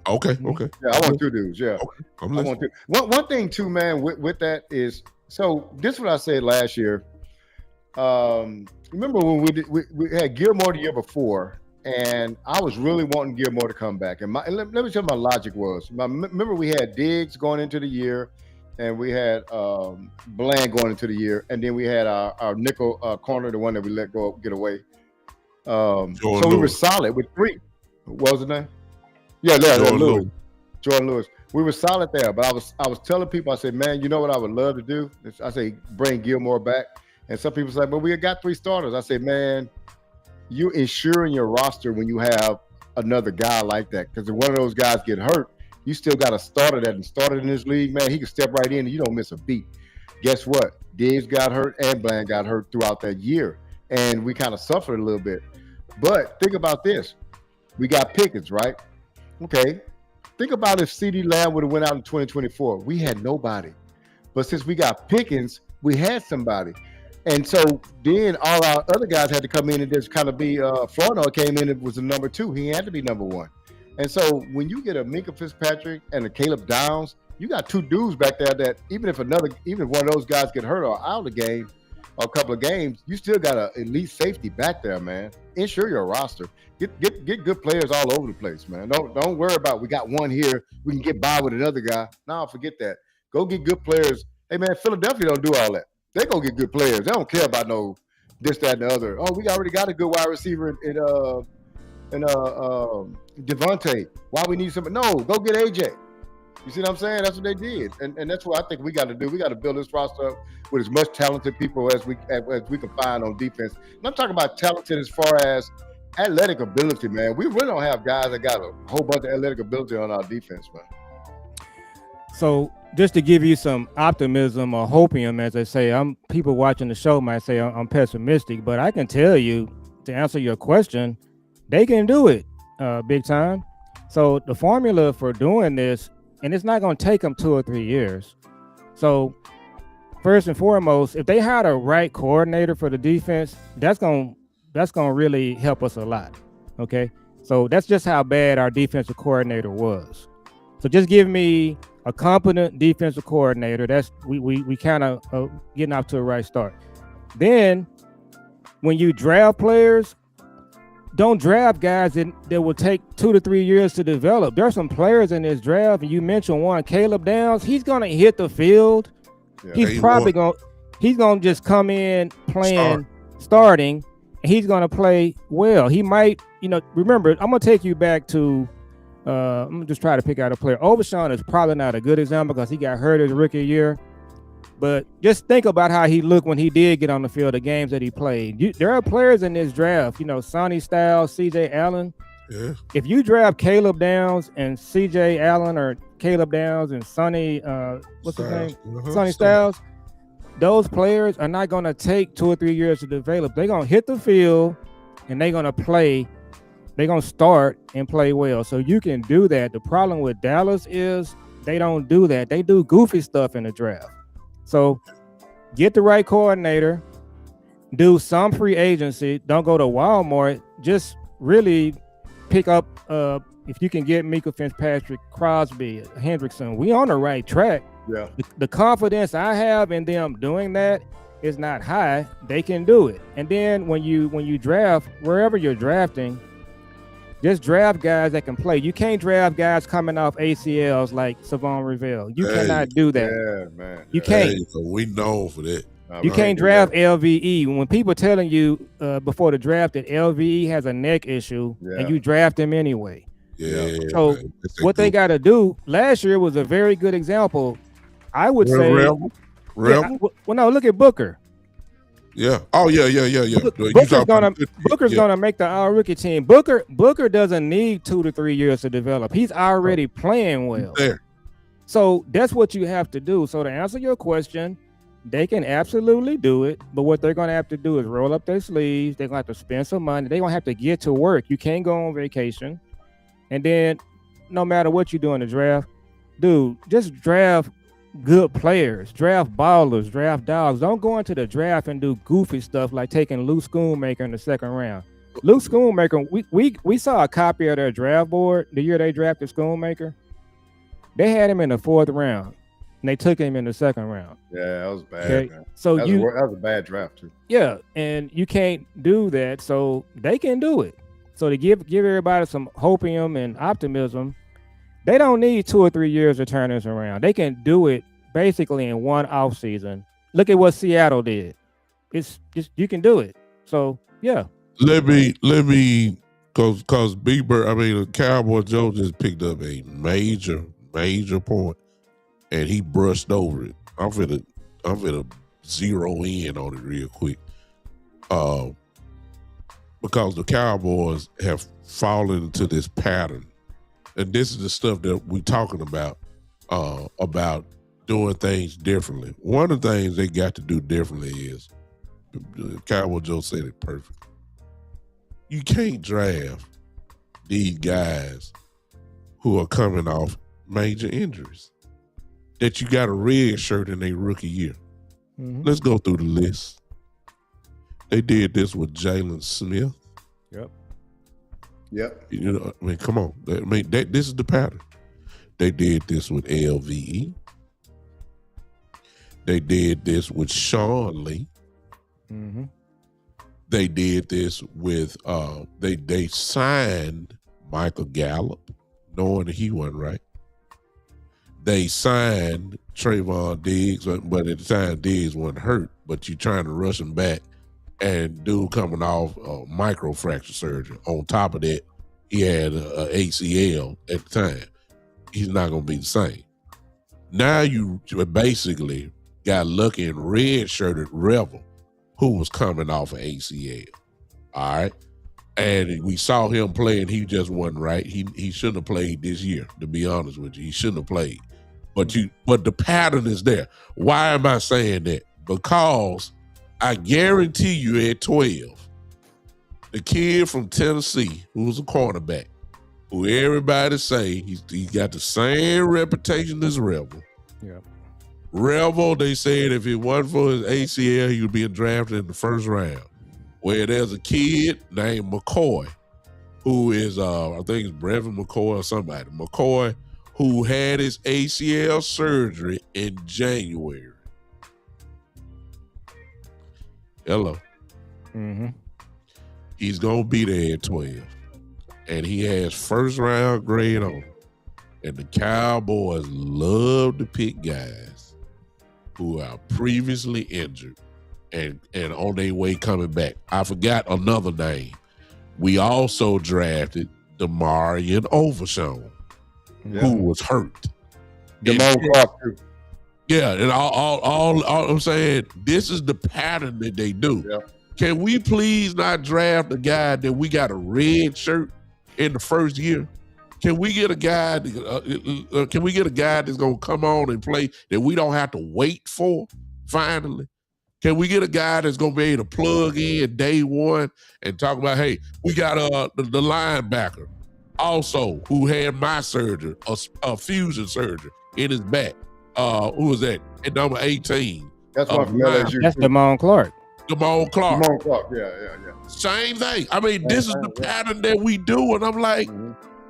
Okay. Yeah, I want 2 dudes. Yeah, okay. I want 2. One thing too, man, with that is, so this is what I said last year. Remember when we had Gilmore the year before, and I was really wanting Gilmore to come back. And let me tell you my logic was. Remember we had Diggs going into the year, and we had Bland going into the year, and then we had our nickel corner, the one that we let go get away. So we were solid with 3. What was his name? Yeah, Lewis. Jordan Lewis. We were solid there, but I was telling people, I said, man, you know what I would love to do? I say, bring Gilmore back. And some people say, but we got 3 starters. I say, man, you ensuring your roster when you have another guy like that, because if one of those guys get hurt, you still got a starter that started in this league, man. He can step right in and you don't miss a beat. Guess what? Diggs got hurt and Bland got hurt throughout that year, and we kind of suffered a little bit. But think about this. We got Pickens, right? Okay. Think about if CeeDee Lamb would have went out in 2024. We had nobody. But since we got Pickens, we had somebody. And so then all our other guys had to come in and just kind of be Florida came in and was the number 2. He had to be number 1. And so when you get a Minkah Fitzpatrick and a Caleb Downs, you got 2 dudes back there that even if one of those guys get hurt or out of the game, a couple of games, you still got an elite safety back there, man. Ensure your roster. Get good players all over the place, man. Don't worry about we got one here, we can get by with another guy. No, forget that. Go get good players. Hey man, Philadelphia don't do all that. They go get good players. They don't care about no this, that, and the other. Oh, we already got a good wide receiver in Devontae. Why we need somebody? No, go get AJ. You see what I'm saying? That's what they did, and that's what I think we got to do. We got to build this roster up with as much talented people as we can find on defense. And I'm talking about talented as far as athletic ability, man. We really don't have guys that got a whole bunch of athletic ability on our defense, man. So just to give you some optimism or hopium, as they say, people watching the show might say I'm pessimistic, but I can tell you, to answer your question, they can do it big time. So the formula for doing this, and it's not going to take them 2 or 3 years. So first and foremost, if they had a right coordinator for the defense, that's going to really help us a lot. Okay. So that's just how bad our defensive coordinator was. So just give me a competent defensive coordinator. That's we kind of getting off to a right start. Then when you draft players, don't draft guys that will take 2 to 3 years to develop. There are some players in this draft, and you mentioned one, Caleb Downs. He's gonna hit the field. Yeah, he's probably gonna just come in playing, starting, and he's gonna play well. He might, remember, I'm gonna take you back to. I'm gonna just try to pick out a player. Overshawn is probably not a good example because he got hurt his rookie year. But just think about how he looked when he did get on the field, the games that he played. There are players in this draft, Sonny Styles, C.J. Allen. Yeah. If you draft Caleb Downs and C.J. Allen or Caleb Downs and Sonny, what's his name? Sonny Styles, those players are not going to take 2 or 3 years to develop. They're going to hit the field and they're going to play. They're going to start and play well. So you can do that. The problem with Dallas is they don't do that. They do goofy stuff in the draft. So get the right coordinator, do some free agency. Don't go to Walmart. Just really pick up, if you can get Mika Fitzpatrick, Crosby, Hendrickson, we on the right track. Yeah. The confidence I have in them doing that is not high. They can do it. And then when you draft, wherever you're drafting, just draft guys that can play. You can't draft guys coming off ACLs like Savon Rivell. You cannot do that. Yeah, man. You can't. We know for that. You can't draft LVE. When people telling you before the draft that LVE has a neck issue, and you draft him anyway. Yeah. So what they got to do, last year was a very good example. I would say. Well, no, look at Booker. Yeah. Oh, yeah. Booker's gonna make the all-rookie team. Booker doesn't need 2 to 3 years to develop. He's already playing well. There. So that's what you have to do. So to answer your question, they can absolutely do it. But what they're gonna have to do is roll up their sleeves. They're gonna have to spend some money. They're gonna have to get to work. You can't go on vacation. And then no matter what you do in the draft, dude, just draft good players, draft ballers, draft dogs. Don't go into the draft and do goofy stuff like taking Luke Schoonmaker in the second round. Luke Schoonmaker, we saw a copy of their draft board the year they drafted Schoonmaker. They had him in the 4th round, and they took him in the 2nd round. Yeah, that was bad. Okay? Man. So that was a bad draft too. Yeah, and you can't do that. So they can do it. So to give everybody some hopium and optimism. They don't need 2 or 3 years to turn this around. They can do it basically in one off season. Look at what Seattle did. It's just you can do it. So yeah. Let me because Cowboy Joe just picked up a major point and he brushed over it. I'm finna zero in on it real quick. Because the Cowboys have fallen into this pattern. And this is the stuff that we're talking about doing things differently. One of the things they got to do differently is, Cowboy Joe said it perfect. You can't draft these guys who are coming off major injuries that you got a red shirt in their rookie year. Mm-hmm. Let's go through the list. They did this with Jalen Smith. Yep. Come on. This is the pattern. They did this with LVE. They did this with Sean Lee. Mm-hmm. They did this with they signed Michael Gallup, knowing that he wasn't right. They signed Trayvon Diggs, but at the time Diggs wasn't hurt. But you trying to rush him back, and dude coming off microfracture surgery. On top of that, he had a ACL at the time. He's not going to be the same. Now you basically got lucky and red-shirted Rebel, who was coming off an ACL. All right. And we saw him play, and he just wasn't right. He shouldn't have played this year, to be honest with you. He shouldn't have played. But the pattern is there. Why am I saying that? Because I guarantee you at 12, the kid from Tennessee, who's a cornerback, who everybody say he got the same reputation as Rebel. Yeah. Rebel, they said if it wasn't for his ACL, he would be drafted in the first round. Where there's a kid named McCoy, who is, I think it's Brevin McCoy or somebody. McCoy, who had his ACL surgery in January. Hello. Mm-hmm. He's going to be there at 12. And he has first round grade on. And the Cowboys love to pick guys who are previously injured and on their way coming back. I forgot another name. We also drafted Demarion Overshown, who was hurt. Yeah, and all I'm saying, this is the pattern that they do. Yeah. Can we please not draft a guy that we got a red shirt in the first year? Can we get a guy? Can we get a guy that's gonna come on and play that we don't have to wait for? Finally, can we get a guy that's gonna be able to plug in day one and talk about, hey, we got the linebacker also who had my surgery, a fusion surgery in his back. Who was that? At number 18. That's one from LSU. That's Damone Clark. Damone Clark. Damone Clark. Yeah. Same thing. I mean, this is the pattern that we do, and I'm like,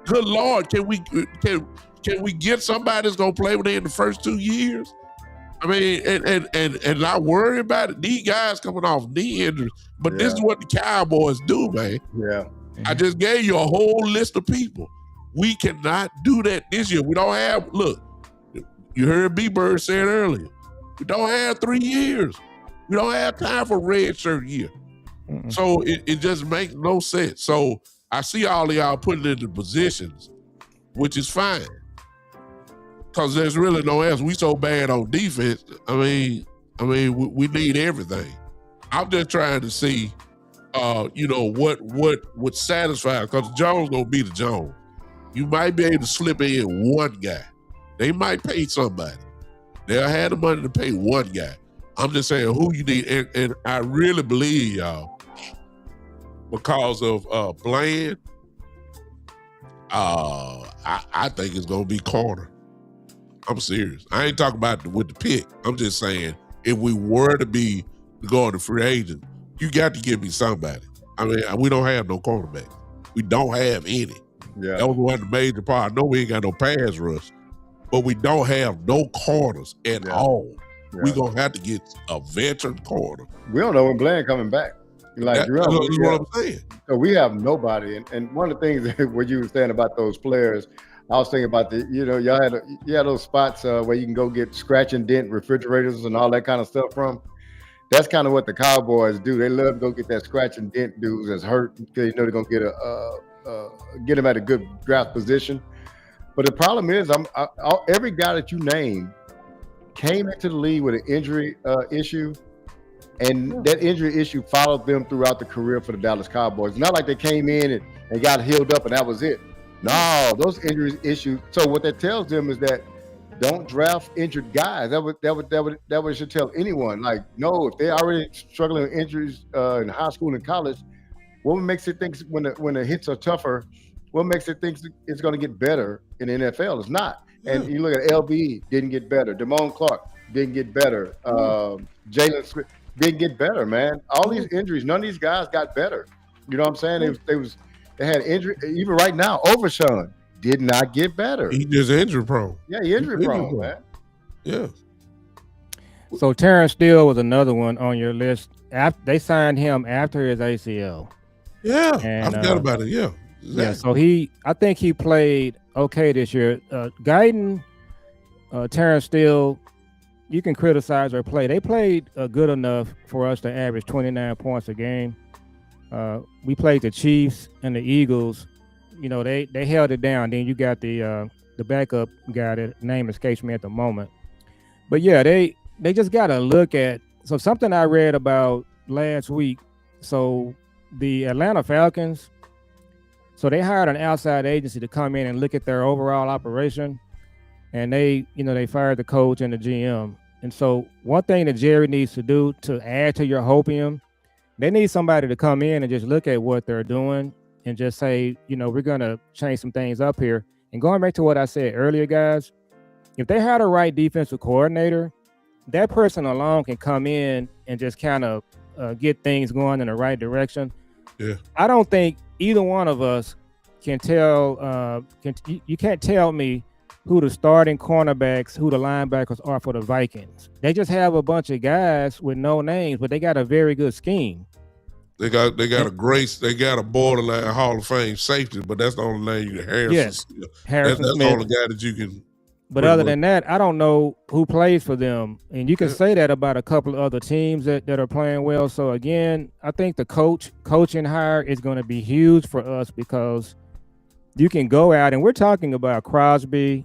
good Lord, can we get somebody that's gonna play with it in the first 2 years? I mean, and not worry about it. These guys coming off knee injuries, but this is what the Cowboys do, man. Yeah. I just gave you a whole list of people. We cannot do that this year. We don't have. Look, you heard B-Bird saying earlier. We don't have 3 years. We don't have time for red shirt year. So it just makes no sense. So I see all of y'all putting into positions, which is fine. Because there's really no else. We so bad on defense. I mean, we need everything. I'm just trying to see, what would satisfy. Because Jones gonna be the Jones. You might be able to slip in one guy. They might pay somebody. They'll have the money to pay one guy. I'm just saying who you need, and I really believe y'all because of Bland. I think it's gonna be corner. I'm serious. I ain't talking about with the pick. I'm just saying if we were to be going to free agent, you got to give me somebody. I mean, we don't have no cornerbacks. We don't have any. Yeah. That was one of the major parts. I know we ain't got no pass rush, but we don't have no corners at all. Yeah. We're going to have to get a veteran corner. We don't know when Bland coming back. That's what I'm saying. So we have nobody. And one of the things that what you were saying about those players, I was thinking about y'all had those spots where you can go get scratch and dent refrigerators and all that kind of stuff from. That's kind of what the Cowboys do. They love to go get that scratch and dent dudes that's hurt because they're going to get them at a good draft position. But the problem is, every guy that you name came into the league with an injury issue, and that injury issue followed them throughout the career for the Dallas Cowboys. It's not like they came in and got healed up and that was it. No, those injury issues. So what that tells them is that don't draft injured guys. That would should tell anyone. Like, no, if they're already struggling with injuries in high school and college, what makes it think when the hits are tougher? What makes it think it's going to get better in the NFL? It's not. And you look at LB, didn't get better. Damone Clark didn't get better. Jalen Smith didn't get better, man. All these injuries, none of these guys got better. You know what I'm saying? They had injury. Even right now, Overshown did not get better. He just injury prone. Yeah, he injury prone, man. Yeah. So Terrence Steele was another one on your list. they signed him after his ACL. Yeah, And, I forgot about it. Yeah, exactly. Yeah. So I think he played okay this year. Guyton, Terrence Steele, you can criticize their play. They played good enough for us to average 29 points a game. We played the Chiefs and the Eagles. You know, they held it down. Then you got the backup guy, that name escapes me at the moment. But yeah, they just got to look at. So something I read about last week. So the Atlanta Falcons, so they hired an outside agency to come in and look at their overall operation. And they fired the coach and the GM. And so one thing that Jerry needs to do to add to your hopium, they need somebody to come in and just look at what they're doing and just say, we're going to change some things up here. And going back to what I said earlier, guys, if they had a right defensive coordinator, that person alone can come in and just kind of get things going in the right direction. Yeah. I don't think either one of us can tell, you can't tell me who the starting cornerbacks, who the linebackers are for the Vikings. They just have a bunch of guys with no names, but they got a very good scheme. They got a borderline Hall of Fame safety, but that's the only name you can. Harrison. Yes. Harrison that's Smith. the only guy that you can. But other than that, I don't know who plays for them. And you can say that about a couple of other teams that are playing well. So again, I think the coaching hire is going to be huge for us because you can go out, and we're talking about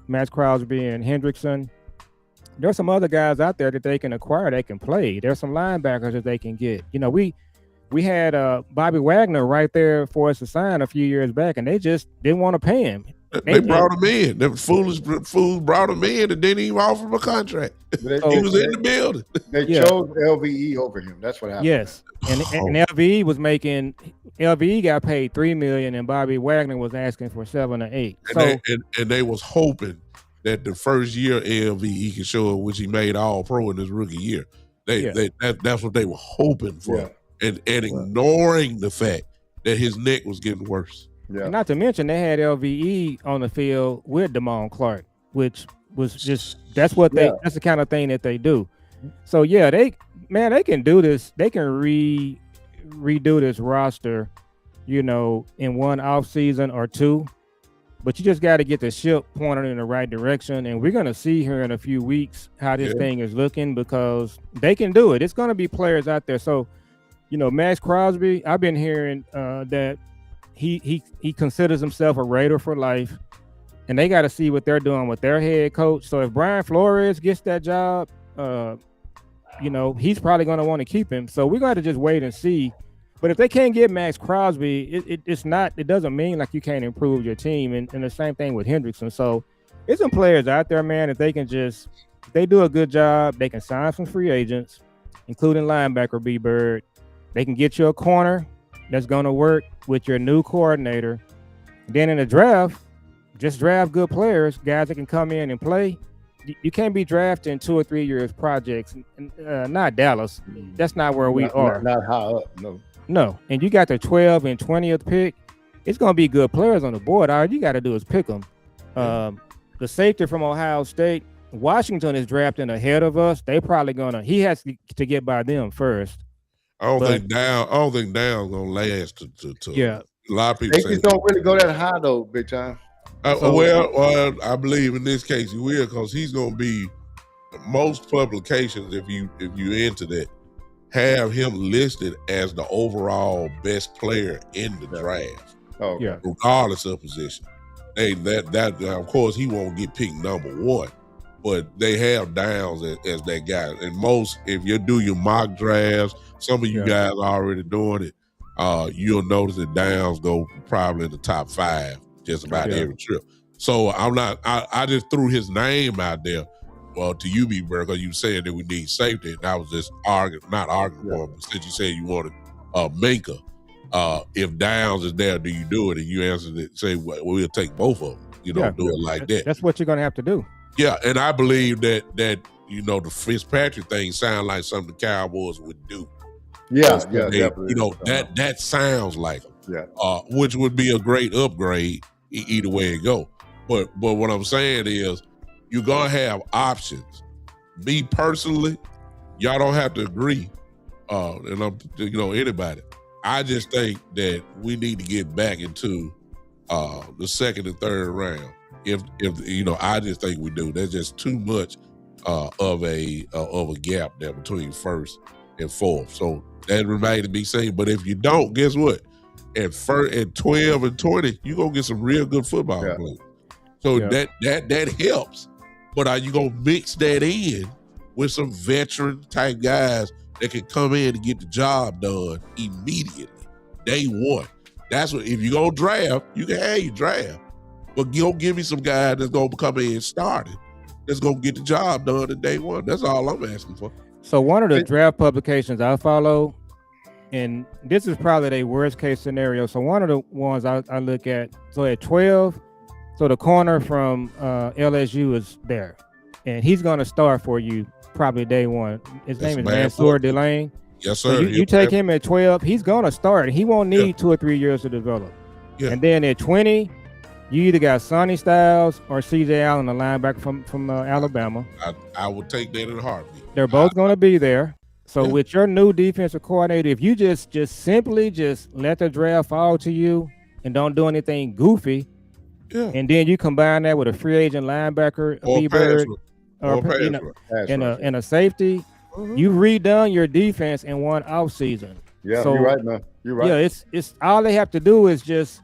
Max Crosby and Hendrickson. There's some other guys out there that they can acquire, they can play. There's some linebackers that they can get. We had Bobby Wagner right there for us to sign a few years back, and they just didn't want to pay him. They brought him in. The foolish fools brought him in and didn't even offer him a contract. He was in the building. They chose LVE over him. That's what happened. Yes, and LVE got paid $3 million, and Bobby Wagner was asking for 7 or 8. And they was hoping that the first year LVE could show it, which he made All Pro in his rookie year. That's what they were hoping for, and ignoring the fact that his neck was getting worse. Yeah. And not to mention they had LVE on the field with Damone Clark, which was just that's the kind of thing that they do. So yeah, they can do this. They can redo this roster, in one off season or two. But you just got to get the ship pointed in the right direction. And we're gonna see here in a few weeks how this thing is looking because they can do it. It's gonna be players out there. So, Max Crosby, I've been hearing that he considers himself a Raider for life, and they got to see what they're doing with their head coach. So if Brian Flores gets that job, he's probably going to want to keep him. So we got to just wait and see. But if they can't get Max Crosby, it doesn't mean like you can't improve your team. And the same thing with Hendrickson. So there's some players out there, man, if they do a good job, they can sign some free agents, including linebacker B-Bird. They can get you a corner that's going to work with your new coordinator. Then in the draft, just draft good players, guys that can come in and play. You can't be drafting 2 or 3 years projects. Not Dallas. That's not where we are. Not high up, no. No. And you got the 12th and 20th pick. It's going to be good players on the board. All you got to do is pick them. The safety from Ohio State, Washington is drafting ahead of us. They probably he has to get by them first. I don't think Down's gonna last to yeah. A lot of people they don't really go that high though, big time. Well, I believe in this case he will because he's gonna be most publications if you into that have him listed as the overall best player in the draft. Oh yeah, regardless of position. That of course he won't get picked number 1. But they have Downs as that guy. And most, if you do your mock drafts, some of you guys are already doing it, you'll notice that Downs go probably in the top 5 just about every trip. So I just threw his name out there, to you, B-Bird, because you said that we need safety. And I was just not arguing for him, but since you said you wanted Minka, if Downs is there, do you do it? And you answered it, say, well, we'll take both of them. Do it like that. That's what you're going to have to do. Yeah, and I believe that the Fitzpatrick thing sounds like something the Cowboys would do. Yeah, definitely. That sounds like them. Yeah. Which would be a great upgrade either way it go. But what I'm saying is you're gonna have options. Me personally, y'all don't have to agree. But if they can't get Max Crosby, then you got to and I'm, anybody. I just think that we need to get back into the second and third round. If I just think we do. There's just too much of a gap there between first and fourth. So that remains to be seen. But if you don't, guess what? At 12 and 20, you're gonna get some real good football players. So that helps. But are you gonna mix that in with some veteran type guys that can come in and get the job done immediately, day one? That's what, if you're gonna draft, you can have your draft. But you don't give me some guy that's gonna come in starting, that's gonna get the job done in day one. That's all I'm asking for. So one of the draft publications I follow, and this is probably their worst case scenario. So one of the ones I look at, so at 12, so the corner from LSU is there, and he's gonna start for you probably day one. His name is Mansour Delane. Yes, sir. So you take him at 12, he's gonna start. He won't need 2 or 3 years to develop. Yeah. And then at 20, you either got Sonny Styles or C.J. Allen, the linebacker from Alabama. I would take that in a heartbeat. They're both going to be there. So with your new defensive coordinator, if you just simply let the draft fall to you and don't do anything goofy, and then you combine that with a free agent linebacker, and a safety, you redone your defense in one offseason. Yeah, so, you're right, man. You're right. Yeah, it's all they have to do is just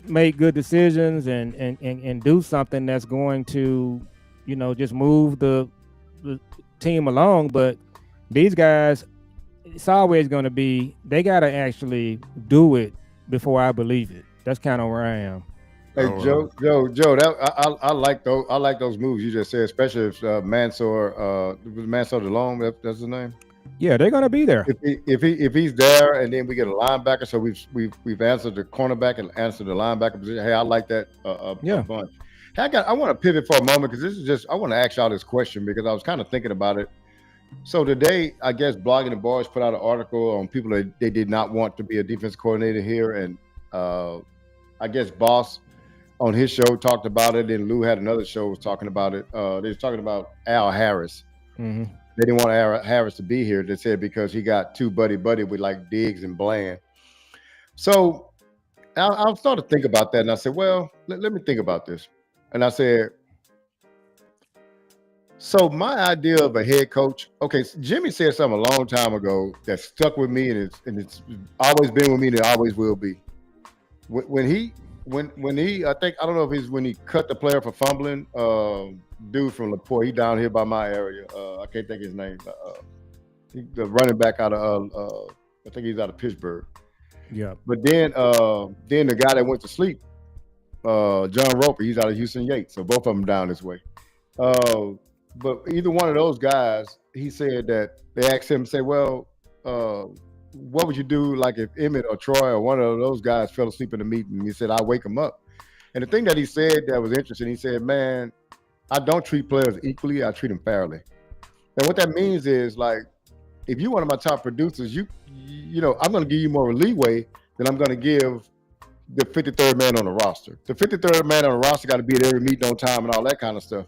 make good decisions and do something that's going to, just move the team along. But these guys, it's always going to be, they got to actually do it before I believe it. That's kind of where I am. Hey, Joe, that I like those. I like those moves you just said, especially if Mansour DeLong, that's his name. Yeah, they're gonna be there. If he's there, and then we get a linebacker, so we've answered the cornerback and answered the linebacker position. Hey, I like that a bunch. Hey, I want to pivot for a moment because this is just, I want to ask y'all this question because I was kind of thinking about it. So today, I guess Blogging the Boys put out an article on people that they did not want to be a defense coordinator here, and I guess Boss on his show talked about it, and Lou had another show was talking about it. They was talking about Al Harris. Mm-hmm. They didn't want Al Harris to be here. They said because he got too buddy with like Diggs and Bland. So I started to think about that, and I said, well, let me think about this. And I said, so my idea of a head coach, okay, so Jimmy said something a long time ago that stuck with me, and it's always been with me, and it always will be. When he, I think, I don't know if he's when he cut the player for fumbling, dude from LaPorte, he down here by my area. I can't think his name. The running back out of, I think he's out of Pittsburgh. Yeah. But then the guy that went to sleep, John Roper, he's out of Houston Yates. So both of them down this way. But either one of those guys, he said that they asked him, say, well, what would you do like if Emmett or Troy or one of those guys fell asleep in the meeting? He said, I'll wake them up. And the thing that he said that was interesting, he said, man, I don't treat players equally. I treat them fairly. And what that means is, like, if you're one of my top producers, you know, I'm going to give you more leeway than I'm going to give the 53rd man on the roster. The 53rd man on the roster got to be at every meeting on time and all that kind of stuff.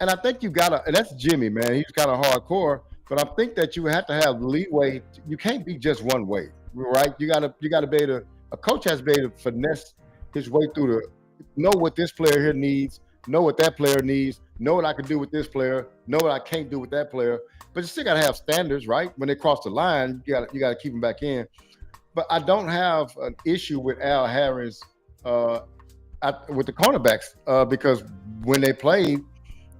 And I think you got to, and that's Jimmy, man. He's kind of hardcore, but I think that you have to have leeway. You can't be just one way, right? You got to be able to, a coach has to be able to finesse his way through know what this player here needs, know what that player needs, know what I can do with this player, know what I can't do with that player. But you still got to have standards, right? When they cross the line, you got to keep them back in. But I don't have an issue with Al Harris with the cornerbacks because when they played,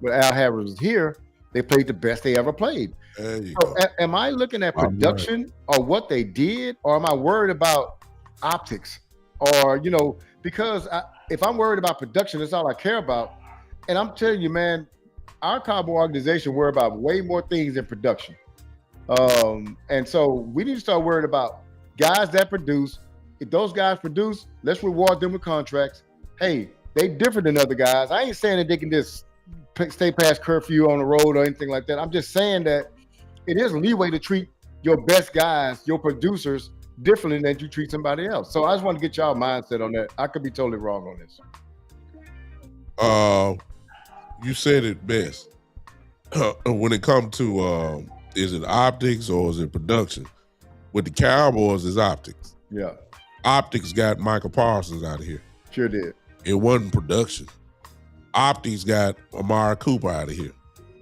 when Al Harris was here, they played the best they ever played. So am I looking at production or what they did, or am I worried about optics? Or, you know, because if I'm worried about production, that's all I care about. And I'm telling you, man, our Cowboy organization worry about way more things than production. And so we need to start worrying about guys that produce. If those guys produce, let's reward them with contracts. Hey, they different than other guys. I ain't saying that they can just stay past curfew on the road or anything like that. I'm just saying that it is leeway to treat your best guys, your producers, differently than you treat somebody else. So I just want to get y'all mindset on that. I could be totally wrong on this. You said it best. When it comes to Is it optics or is it production? With the Cowboys, it's optics. Yeah. Optics got Michael Parsons out of here. Sure did. It wasn't production. Optics got Amari Cooper out of here.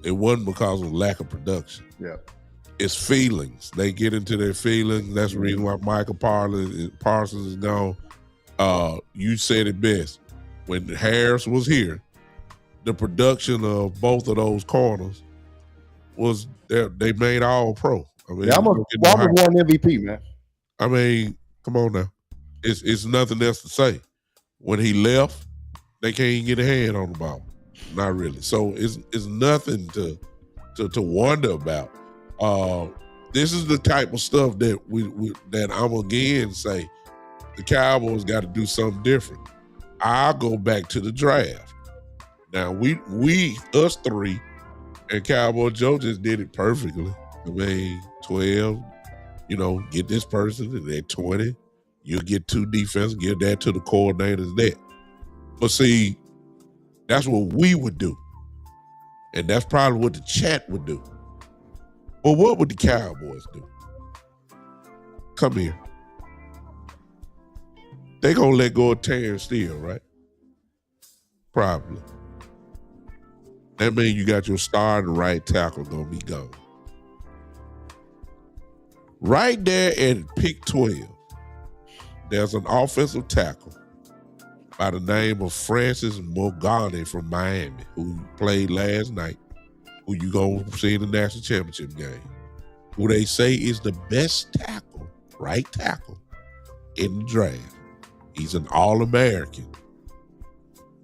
It wasn't because of lack of production. Yeah. It's feelings. They get into their feelings. That's the reason why Michael Parsons is gone. You said it best. When Harris was here, the production of both of those corners was they made all pro. I mean, almost won MVP, man. I mean, come on now. It's nothing else to say. When he left, they can't even get a hand on the ball. Not really. So it's nothing to wonder about. This is the type of stuff that that I'm again say the Cowboys got to do something different. I'll go back to the draft. Now we us three and Cowboy Joe just did it perfectly. I mean, 12, get this person, and at 20, you'll get 2 defense, give that to the coordinators there. But see, that's what we would do. And that's probably what the chat would do. But what would the Cowboys do? Come here. They gonna let go of Terrence Steele, right? Probably. That means you got your starting right tackle gonna be gone. Right there at pick 12, there's an offensive tackle by the name of Francis Mogani from Miami, who played last night, who you gonna see in the national championship game, who they say is the best tackle, right tackle, in the draft. He's an All-American.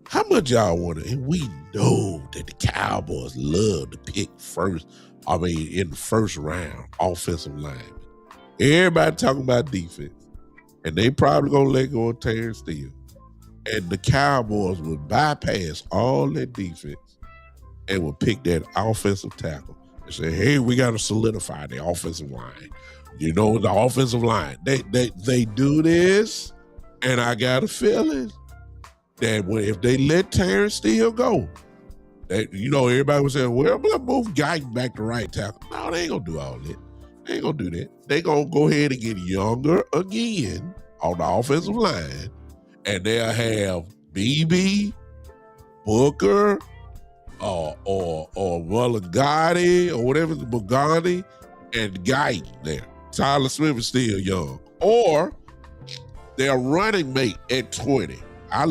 How much y'all want to, and we know that the Cowboys love to pick in the first round, offensive linemen. Everybody talking about defense, and they probably gonna let go of Terrence Steele. And the Cowboys would bypass all that defense and would pick that offensive tackle and say, hey, we got to solidify the offensive line. The offensive line. They do this, and I got a feeling that if they let Terrence Steele go, everybody was saying, well, let's move Guyton back to right tackle. No, they ain't going to do all that. They ain't going to do that. They going to go ahead and get younger again on the offensive line, and they'll have BB, Booker, or Mulligani, or whatever, Bogani, and Guyton there. Tyler Smith is still young. Or their running mate at 20. I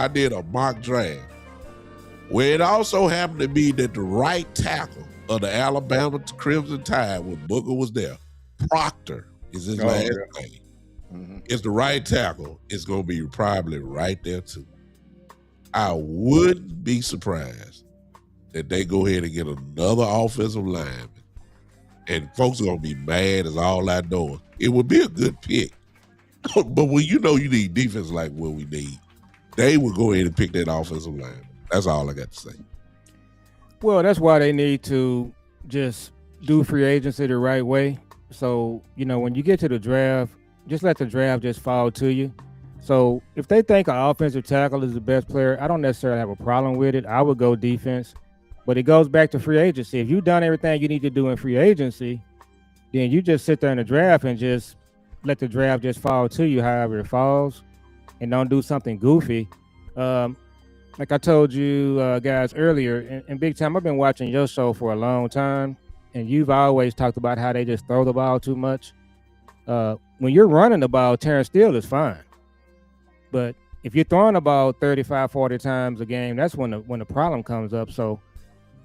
did a mock draft where it also happened to be that the right tackle of the Alabama Crimson Tide, when Booker was there, Proctor is his last name. Mm-hmm. It's the right tackle. It's going to be probably right there too. I wouldn't be surprised that they go ahead and get another offensive lineman, and folks are going to be mad as all outdoors. It would be a good pick. But when you need defense like what we need, they would go ahead and pick that offensive lineman. That's all I got to say. Well, that's why they need to just do free agency the right way. So, when you get to the draft, just let the draft just fall to you. So if they think an offensive tackle is the best player, I don't necessarily have a problem with it. I would go defense. But it goes back to free agency. If you've done everything you need to do in free agency, then you just sit there in the draft and just let the draft just fall to you however it falls, and don't do something goofy. Like I told you guys earlier, in Big Time, I've been watching your show for a long time, and you've always talked about how they just throw the ball too much. When you're running the ball, Terrence Steele is fine. But if you're throwing the ball 35, 40 times a game, that's when the problem comes up. So,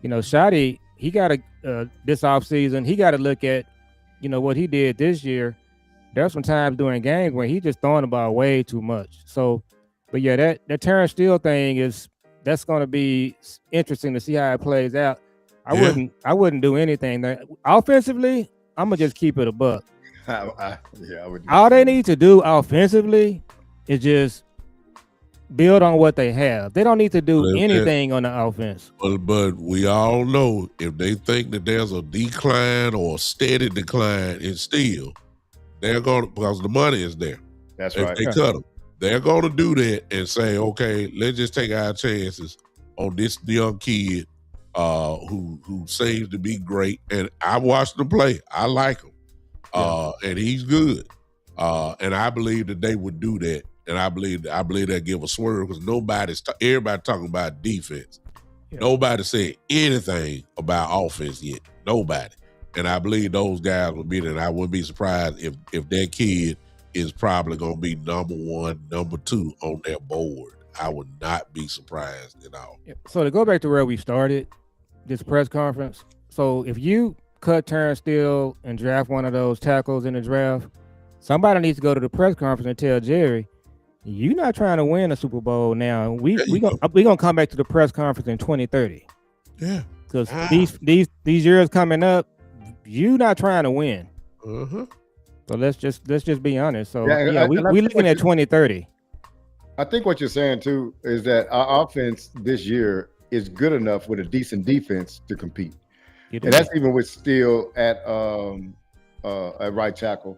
Shotty, he got to, this offseason, he got to look at, what he did this year. There's some times during games where he just throwing the ball way too much. So, but yeah, that Terrence Steele thing that's going to be interesting to see how it plays out. I wouldn't do anything there. Offensively, I'm going to just keep it a buck. I would. All they need to do offensively is just build on what they have. They don't need to do anything on the offense. But we all know if they think that there's a decline or a steady decline in Steele, they're going to, because the money is there. That's right. They cut them. They're going to do that and say, okay, let's just take our chances on this young kid who seems to be great. And I watched him play. I like him. And he's good. And I believe that they would do that. And I believe they'll give a swerve because everybody talking about defense. Yeah. Nobody said anything about offense yet. Nobody. And I believe those guys will be there. And I wouldn't be surprised if that kid is probably going to be number 1, number 2 on their board. I would not be surprised at all. So to go back to where we started, this press conference. So if you cut turnstile and draft one of those tackles in the draft, somebody needs to go to the press conference and tell Jerry, you're not trying to win a Super Bowl now. We gonna come back to the press conference in 2030. Yeah. Because these years coming up, you not trying to win. Uh-huh. So let's just be honest. So we looking at 2030. I think what you're saying too is that our offense this year is good enough with a decent defense to compete. And that's even with Steele at right tackle.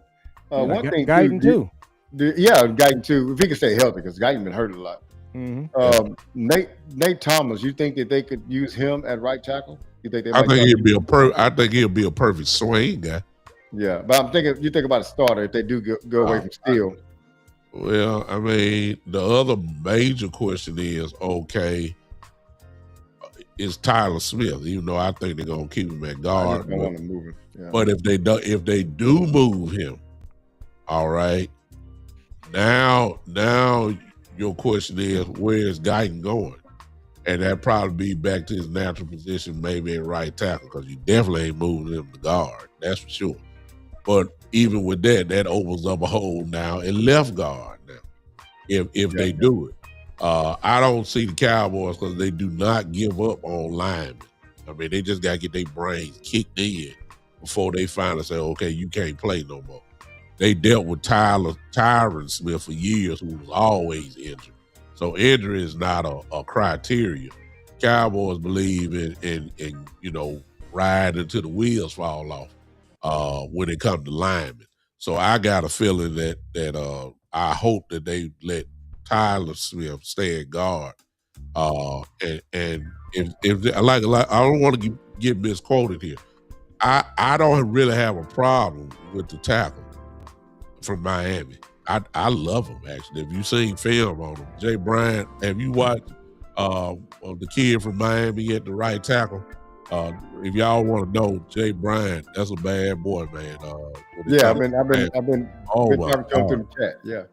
One thing Guyton too. Guyton too. If he can stay healthy, because Guyton been hurt a lot. Mm-hmm. Nate Thomas, you think that they could use him at right tackle? You think they? I think he'll be a perfect swing guy. Yeah, but I'm thinking you think about a starter if they do go away from Steele. Well, I mean, the other major question is, okay, is Tyler Smith? Even though I think they're gonna keep him at guard, but if they do move him, all right. Now your question is, where is Guyton going? And that probably be back to his natural position, maybe at right tackle, because you definitely ain't moving him to guard. That's for sure. But even with that opens up a hole now in left guard now, if they do it. I don't see the Cowboys because they do not give up on linemen. I mean, they just got to get their brains kicked in before they finally say, okay, you can't play no more. They dealt with Tyron Smith for years, who was always injured. So injury is not a criteria. Cowboys believe in ride until the wheels fall off when it comes to linemen. So I got a feeling that I hope that they let Tyler Smith stay at guard. And if I don't want to get misquoted here. I don't really have a problem with the tackle from Miami. I love him, actually. If you've seen film on him, Jay Bryant, have you watched the kid from Miami at the right tackle? If y'all want to know, Jay Bryant, that's a bad boy, man. I've been talking to him through the chat. Yeah.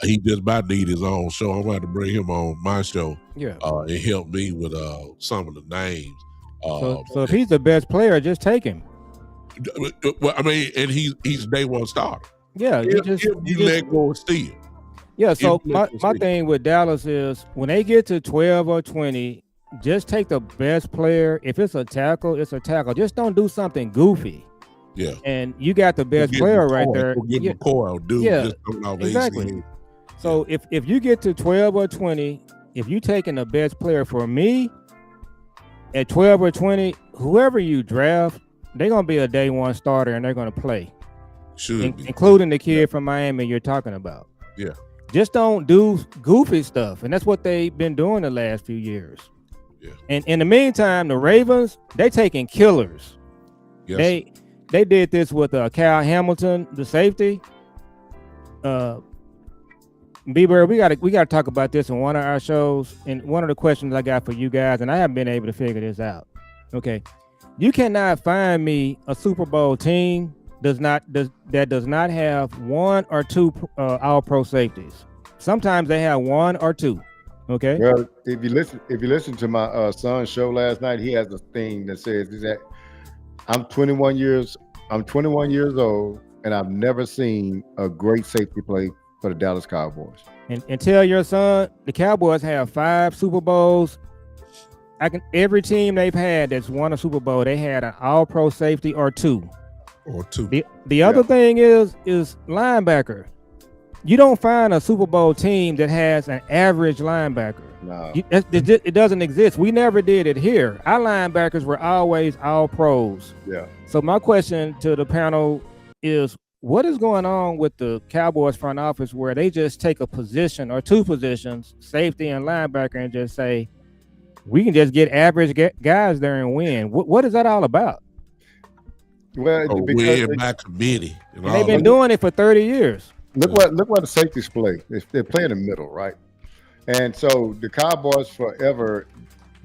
He just about need his own show. I'm about to bring him on my show. Yeah. And help me with some of the names. So if he's the best player, just take him. Well, I mean, and he's day one starter. Yeah, you let go of Steele. Yeah, so my thing with Dallas is when they get to 12 or 20, just take the best player. If it's a tackle, it's a tackle. Just don't do something goofy. Yeah. And you got the best player right there. Exactly. So if you get to 12 or 20, if you taking the best player, for me, at 12 or 20, whoever you draft, they're going to be a day one starter and they're going to play. Including the kid from Miami you're talking about. Yeah. Just don't do goofy stuff. And that's what they've been doing the last few years. Yeah. And in the meantime, the Ravens, they taking killers. Yes. They did this with Cal Hamilton, the safety. B-Bird, we gotta talk about this in one of our shows. And one of the questions I got for you guys, and I haven't been able to figure this out. Okay. You cannot find me a Super Bowl team that does not have one or two all-pro safeties. Sometimes they have one or two. Okay. Well, if you listen to my son's show last night, he has a thing that says that I'm 21 years old, and I've never seen a great safety play for the Dallas Cowboys. And tell your son the Cowboys have 5 Super Bowls. Every team they've had that's won a Super Bowl, they had an all-pro safety or two. The other thing is linebacker. You don't find a Super Bowl team that has an average linebacker. No. It doesn't exist. We never did it here. Our linebackers were always all pros. Yeah. So my question to the panel is, what is going on with the Cowboys front office where they just take a position or two positions, safety and linebacker, and just say, we can just get average guys there and win. What is that all about? Well, So because win by committee. And they've been doing it for 30 years. look what the safeties play. They play in the middle, right? And so the Cowboys forever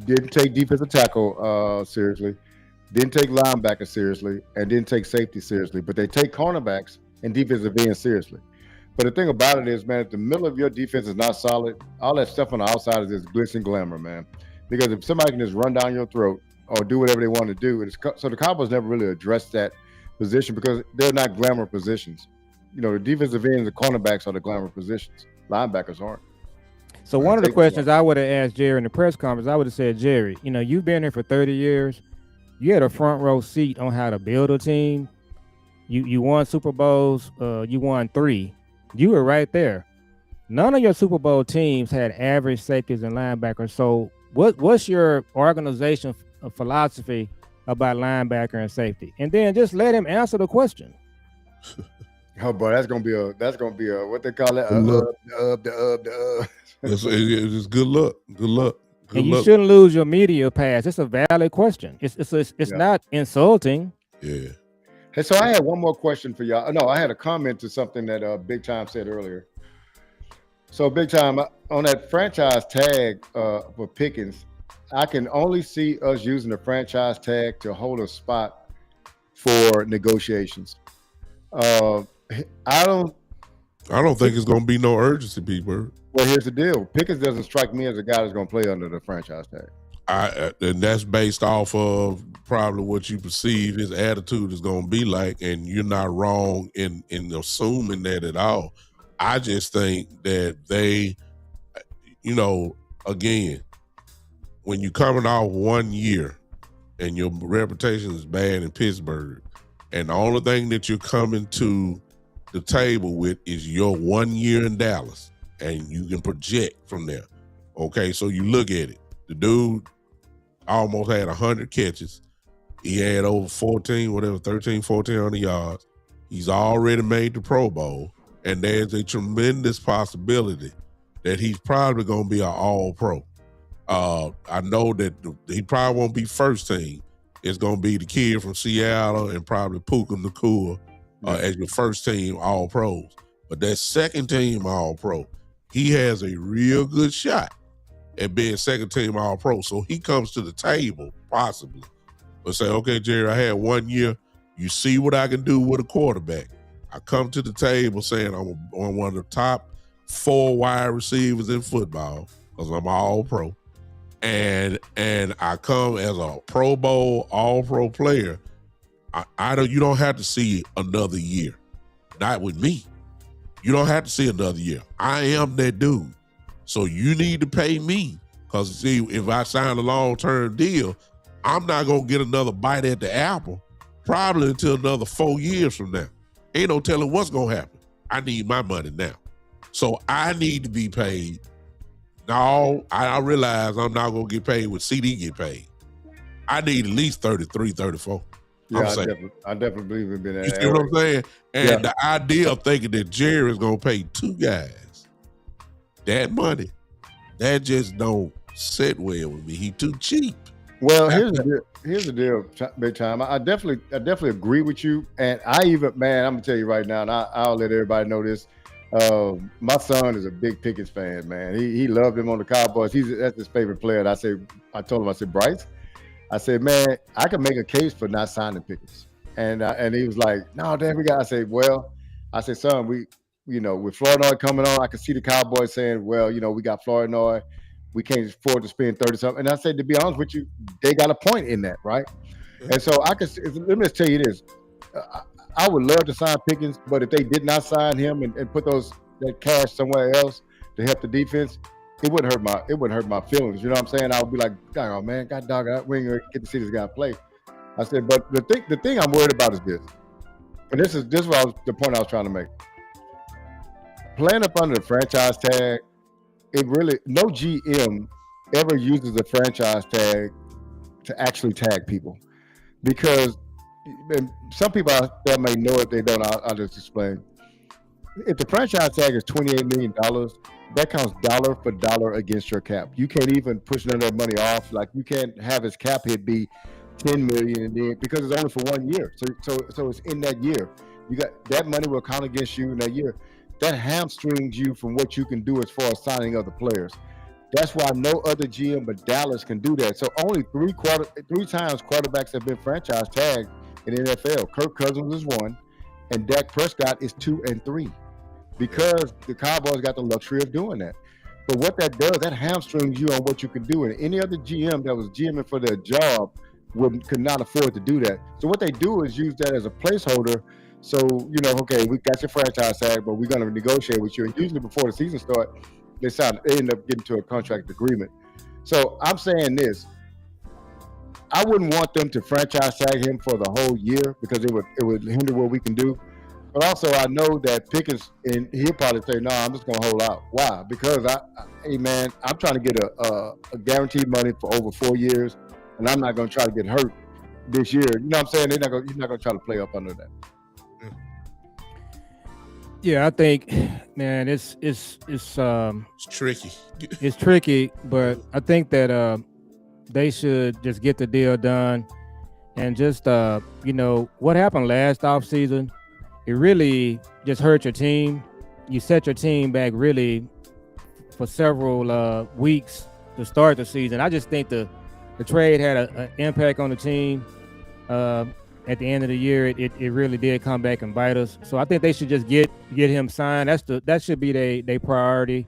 didn't take defensive tackle seriously, didn't take linebacker seriously, and didn't take safety seriously. But they take cornerbacks and defensive ends seriously. But the thing about it is, man, if the middle of your defense is not solid, all that stuff on the outside is just glitz and glamour, man. Because if somebody can just run down your throat or do whatever they want to do, so the Cowboys never really addressed that position because they're not glamour positions. You know, the defensive ends, the cornerbacks are the glamour positions. Linebackers aren't. So one of the questions I would have asked Jerry in the press conference, I would have said, Jerry, you know, you've been here for 30 years. You had a front row seat on how to build a team. You won Super Bowls. You won 3. You were right there. None of your Super Bowl teams had average safeties and linebackers. So what's your organization philosophy about linebacker and safety? And then just let him answer the question. Oh, boy, that's gonna be a what they call it? It's good luck. Good luck. Good and you luck. shouldn't lose your media pass. It's a valid question. It's not insulting. Yeah. Hey, so I had one more question for y'all. No, I had a comment to something that Big Time said earlier. So Big Time, on that franchise tag for Pickens, I can only see us using the franchise tag to hold a spot for negotiations. I don't think it's gonna be no urgency, people. Well, here's the deal. Pickens doesn't strike me as a guy that's going to play under the franchise tag. And that's based off of probably what you perceive his attitude is going to be like, and you're not wrong in assuming that at all. I just think that they, you know, again, when you're coming off 1 year and your reputation is bad in Pittsburgh, and the only thing that you're coming to the table with is your 1 year in Dallas, and you can project from there. Okay, so you look at it. The dude almost had 100 catches. He had over 1,400 yards. He's already made the Pro Bowl, and there's a tremendous possibility that he's probably going to be an All-Pro. I know that he probably won't be first team. It's going to be the kid from Seattle and probably Puka Nacua as your first team All-Pros. But that second team All-Pro, he has a real good shot at being second team All-Pro. So he comes to the table, possibly, but say, okay, Jerry, I had 1 year. You see what I can do with a quarterback. I come to the table saying I'm one of the top 4 wide receivers in football because I'm All-Pro. And I come as a Pro Bowl, All-Pro player. You don't have to see another year. Not with me. You don't have to see another year. I am that dude. So you need to pay me. Because, see, if I sign a long-term deal, I'm not going to get another bite at the apple probably until another 4 years from now. Ain't no telling what's going to happen. I need my money now. So I need to be paid. No, I realize I'm not going to get paid what CD get paid. I need at least 33, 34. Yeah, I definitely believe in that. You see what I'm saying? And the idea of thinking that Jerry is going to pay 2 guys that money, that just don't sit well with me. He too cheap. Well, here's the deal, Big Time. I definitely agree with you. And I'm gonna tell you right now, and I'll let everybody know this. My son is a big Pickens fan, man. He loved him on the Cowboys. That's his favorite player. And I told him, I said, Bryce, I said, man, I can make a case for not signing Pickens. And he was like, no, Dad, we got. I said, son, with Flournoy coming on, I could see the Cowboys saying, well, we got Flournoy. We can't afford to spend 30-something. And I said, to be honest with you, they got a point in that, right? Yeah. And so let me just tell you this. I would love to sign Pickens, but if they did not sign him and put that cash somewhere else to help the defense, it wouldn't hurt my feelings. You know what I'm saying? I would be like, oh man, God dog, we ain't gonna get to see this guy play. I said, but the thing I'm worried about is this. And this is the point I was trying to make. Playing up under the franchise tag, no GM ever uses the franchise tag to actually tag people, because some people out there may know it, they don't. I'll just explain. If the franchise tag is $28 million, that counts dollar for dollar against your cap. You can't even push none of that money off. Like you can't have his cap hit be 10 million and then because it's only for 1 year. So it's in that year. You got that money will count against you in that year. That hamstrings you from what you can do as far as signing other players. That's why no other GM but Dallas can do that. So only three times quarterbacks have been franchise tagged in the NFL. Kirk Cousins is one, and Dak Prescott is 2 and 3, because the Cowboys got the luxury of doing that. But what that does, that hamstrings you on what you can do. And any other GM that was GMing for their job could not afford to do that. So what they do is use that as a placeholder. So, okay, we got your franchise tag, but we're going to negotiate with you. And usually before the season starts, they end up getting to a contract agreement. So I'm saying this. I wouldn't want them to franchise tag him for the whole year because it would hinder what we can do. But also, I know that Pickens, and he'll probably say, "No, I'm just going to hold out." Why? Because I'm trying to get a guaranteed money for over 4 years, and I'm not going to try to get hurt this year. You know what I'm saying? He's not going to try to play up under that. Yeah, I think, man, it's tricky. It's tricky, but I think that they should just get the deal done, and just what happened last offseason, it really just hurt your team. You set your team back really for several weeks to start the season. I just think the trade had an impact on the team. At the end of the year, it really did come back and bite us. So I think they should just get him signed. That should be their priority.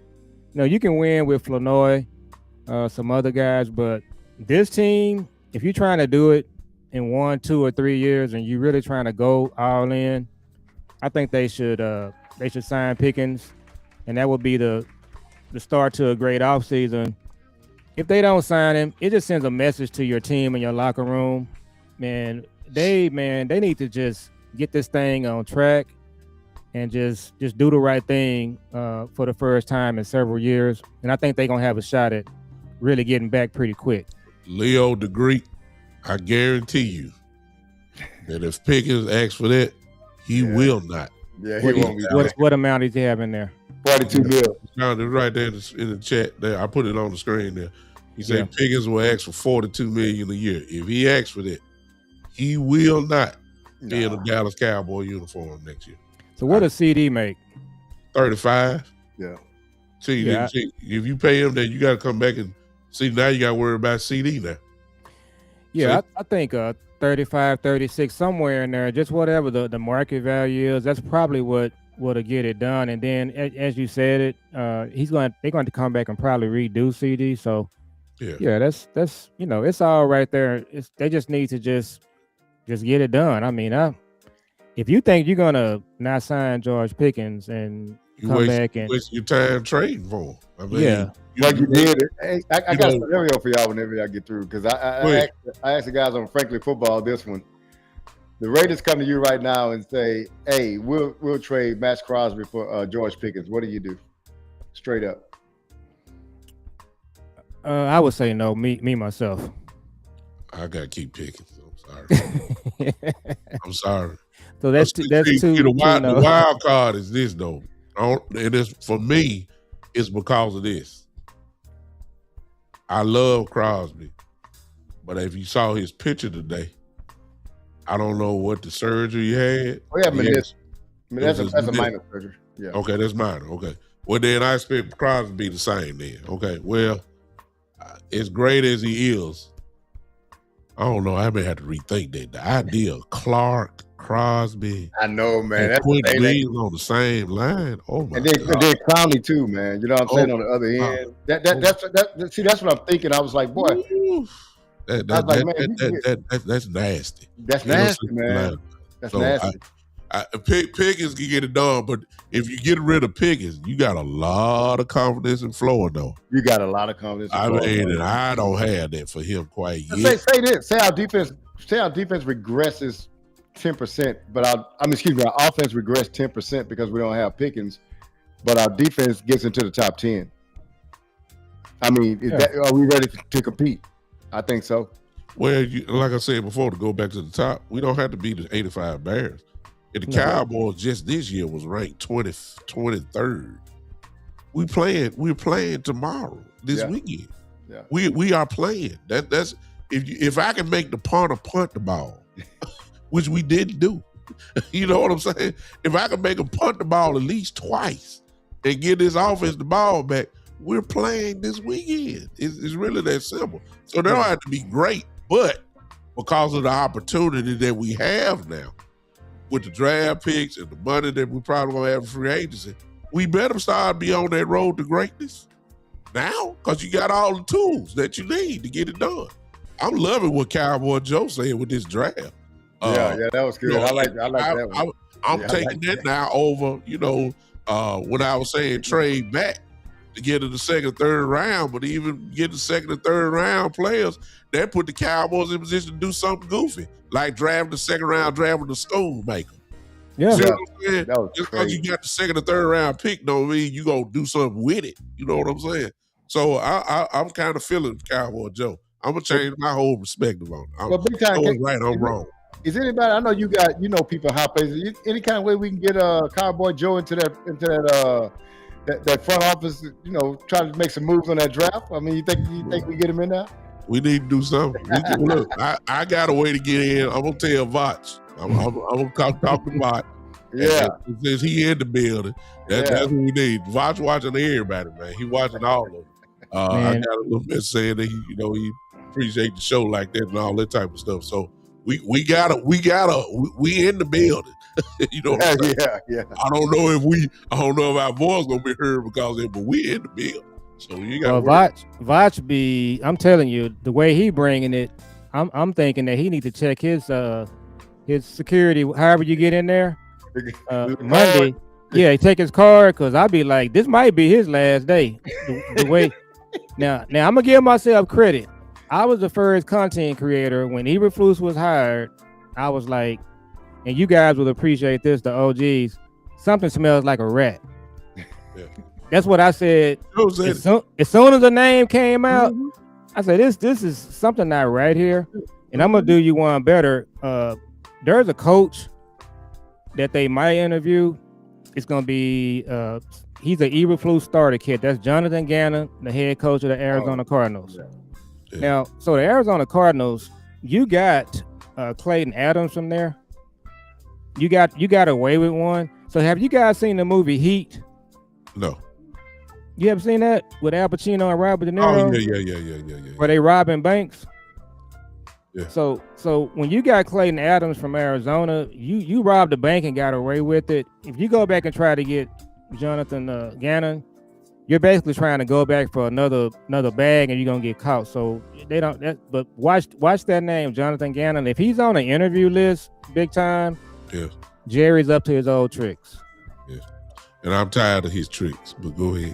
You can win with Flournoy, some other guys, but this team, if you're trying to do it in 1, 2, or 3 years, and you're really trying to go all in, I think they should sign Pickens, and that would be the start to a great offseason. If they don't sign him, it just sends a message to your team and your locker room. Man, they need to just get this thing on track and just do the right thing for the first time in several years. And I think they're going to have a shot at really getting back pretty quick. Leo the Greek, I guarantee you that if Pickens asks for that, he will not. Yeah, he won't be. What amount does he have in there? 42 mil. Found it right there in the chat there. I put it on the screen there. He said Pickens will ask for $42 million a year. If he asks for that, he will not be in a Dallas Cowboy uniform next year. So what does CD make? 35. Yeah. See, if you pay him, then you got to come back and see. Now you got to worry about CD now. Yeah, I think 35, 36, somewhere in there, just whatever the market value is. That's probably what'll get it done. And then, as you said it, they're going to come back and probably redo CD. So yeah, that's it's all right there. They just need to just get it done. I mean, if you think you're gonna not sign George Pickens and waste your time trading for him. I mean, like you did. Hey, I got a scenario for y'all whenever I get through, because I asked the guys on Frankly Football this one. The Raiders come to you right now and say, "Hey, we'll trade Max Crosby for George Pickens." What do you do? Straight up. I would say no. Me myself. I gotta keep Pickens. I'm sorry. I'm sorry. So that's two. The wild card is this though. It is for me. It's because of this. I love Crosby, but if you saw his picture today, I don't know what the surgery he had. Oh yeah, that's a minor surgery. Yeah. Okay, that's minor. Okay. Well, then I expect Crosby to be the same then. Okay. Well, as great as he is, I don't know. I may have to rethink that. The idea of Clark, Crosby. I know, man. That's Quinn Williams on the same line. Oh my God. And then Clowney too, man. You know what I'm saying? On the other end, that's what I'm thinking. I was like, boy, that's nasty. That's nasty, man. That's nasty. Pickens can get it done, but if you get rid of Pickens, you got a lot of confidence in Florida. You got a lot of confidence. And I don't have that for him quite yet. Say this. Say our defense regresses 10%, but our offense regressed 10% because we don't have Pickens, but our defense gets into the top 10. I mean, are we ready to compete? I think so. Well, like I said before, to go back to the top, we don't have to be the 85 Bears. And the Cowboys just this year was ranked 23rd We're playing tomorrow, this weekend. Yeah. We are playing. That's if I can make the punter punt the ball, which we didn't do. You know what I'm saying? If I can make him punt the ball at least twice and get this offense the ball back, we're playing this weekend. It's really that simple. So they don't have to be great, but because of the opportunity that we have now with the draft picks and the money that we probably gonna have in free agency, we better start be on that road to greatness now, because you got all the tools that you need to get it done. I'm loving what Cowboy Joe said with this draft. That was good. I like that one. I'm taking that now over, when I was saying trade back to get in the second, third round, but even get the second and third round players, that put the Cowboys in position to do something goofy, like drafting the second round, drafting the stone maker. Yeah. See what I'm saying? Just Just because you got the second or third round pick don't mean you gonna do something with it. You know what I'm saying? So I'm kind of feeling Cowboy Joe. I'm gonna change my whole perspective on it. Well, big time. Right, I'm wrong. Is anybody? I know you got people hot places. Any kind of way we can get Cowboy Joe into that front office? Try to make some moves on that draft. I mean, you think we get him in there? We need to do something. Look, I got a way to get in. I'm gonna tell Voch. I'm gonna talk to Voch. Yeah, since he in the building, that's what we need. Voch watching everybody, man. He watching all of them. I got a little bit saying that he appreciate the show like that and all that type of stuff. So we in the building. You know what I'm saying? Yeah. I don't know if our voice gonna be heard because of it, but we in the building. So you got Voch I'm telling you, the way he bringing it, I'm thinking that he need to check his security, however you get in there. Monday. Yeah, he take his card, because I'd be like, this might be his last day. The way now I'm gonna give myself credit. I was the first content creator when Eberflus was hired. I was like, and you guys will appreciate this, the OGs, something smells like a rat. Yeah. That's what I said. As soon as the name came out, I said, this is something not right here. And I'm gonna do you one better. There's a coach that they might interview. It's gonna be he's an Eberflus starter kid. That's Jonathan Gannon, the head coach of the Arizona Cardinals. Yeah. Now, so the Arizona Cardinals, you got Clayton Adams from there. You got away with one. So have you guys seen the movie Heat? No. You ever seen that with Al Pacino and Robert De Niro? Oh yeah. Where they robbing banks? Yeah. So when you got Clayton Adams from Arizona, you robbed a bank and got away with it. If you go back and try to get Jonathan Gannon, you're basically trying to go back for another bag, and you're gonna get caught. So they don't. But watch that name, Jonathan Gannon. If he's on an interview list, big time, Jerry's up to his old tricks. Yeah, and I'm tired of his tricks. But go ahead.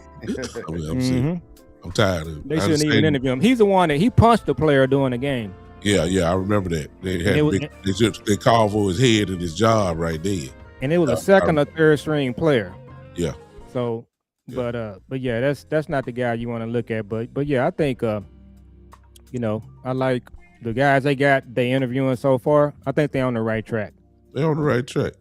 I'm tired of it. They shouldn't even interview him. He's the one that he punched the player during the game. Yeah, I remember that. They called for his head and his job right there. And it was a second or third string player. Yeah. So, but yeah, that's not the guy you want to look at. But yeah, I think I like the guys they interviewing so far. I think they're on the right track. They're on the right track.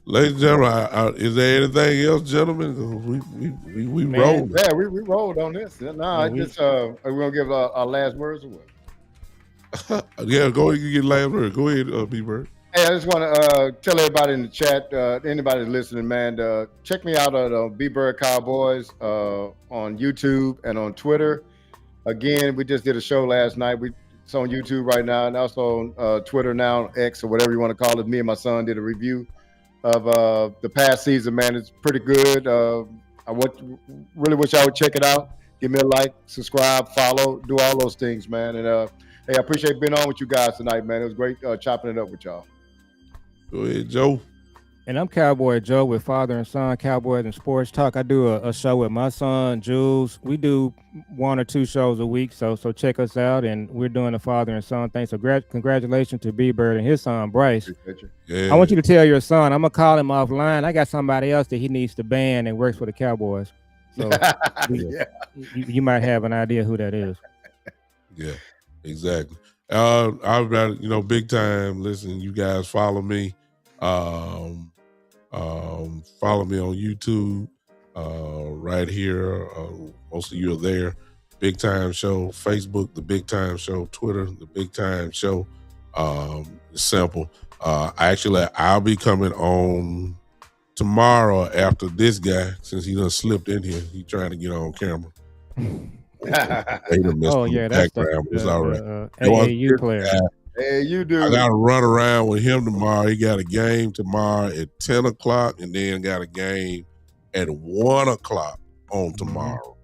Ladies and gentlemen, is there anything else, gentlemen? We rolled. Yeah, we rolled on this. No, are we gonna give our last words or what? Yeah, go ahead and get last word. Go ahead, B-Bird. Hey, I just want to tell everybody in the chat, anybody listening, man, check me out at B-Bird Cowboys on YouTube and on Twitter. Again, we just did a show last night. It's on YouTube right now and also on Twitter now, X or whatever you want to call it. Me and my son did a review of the past season, man. It's pretty good. I really wish I would check it out. Give me a like, subscribe, follow, do all those things, man. And hey, I appreciate being on with you guys tonight, man. It was great chopping it up with y'all. Go ahead, Joe. And I'm Cowboy Joe with Father and Son Cowboys and Sports Talk. I do a show with my son, Jules. We do 1 or 2 shows a week, so check us out. And we're doing a father and son thing. So congratulations to B-Bird and his son, Bryce. Yeah. I want you to tell your son, I'm going to call him offline. I got somebody else that he needs to ban and works for the Cowboys. So you might have an idea who that is. Yeah, exactly. I've got, big time. Listen, you guys follow me. Follow me on YouTube. right here. Most of you are there. Big Time Show, Facebook, The Big Time Show, Twitter, The Big Time Show. It's simple. I'll be coming on tomorrow after this guy, since he done slipped in here. He trying to get on camera. Oh yeah, that's background. It's all right. AAU player. Hey, you do. I got to run around with him tomorrow. He got a game tomorrow at 10 o'clock and then got a game at 1 o'clock on tomorrow.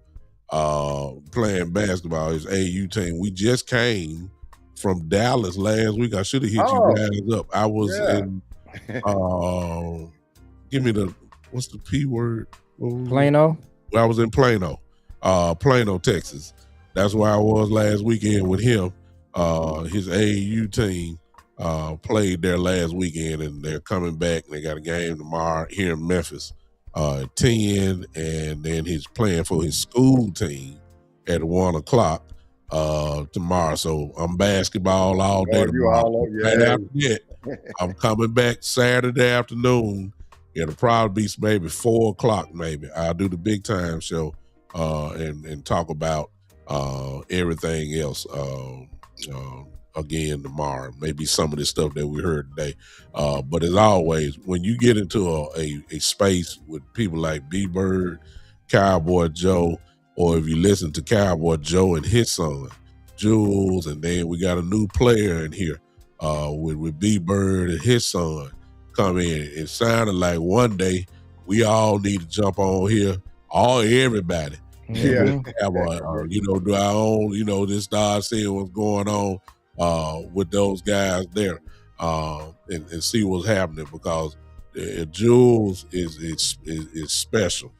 Playing basketball, his AAU team. We just came from Dallas last week. I should have hit you guys up. I was in, give me what's the P word? Plano? I was in Plano, Texas. That's where I was last weekend with him. His AAU team played there last weekend, and they're coming back. They got a game tomorrow here in Memphis at 10, and then he's playing for his school team at 1 o'clock tomorrow. So I'm basketball all day tomorrow. Right after that, I'm coming back Saturday afternoon. It'll probably be maybe 4 o'clock. Maybe I'll do the Big Time Show and talk about everything else. Again tomorrow, maybe some of the stuff that we heard today. But as always, when you get into a space with people like B-Bird, Cowboy Joe, or if you listen to Cowboy Joe and his son, Jules, and then we got a new player in here with B-Bird and his son come in. It sounded like one day we all need to jump on here, everybody. Yeah. Have do our own, just start seeing what's going on with those guys there and see what's happening, because Jules is special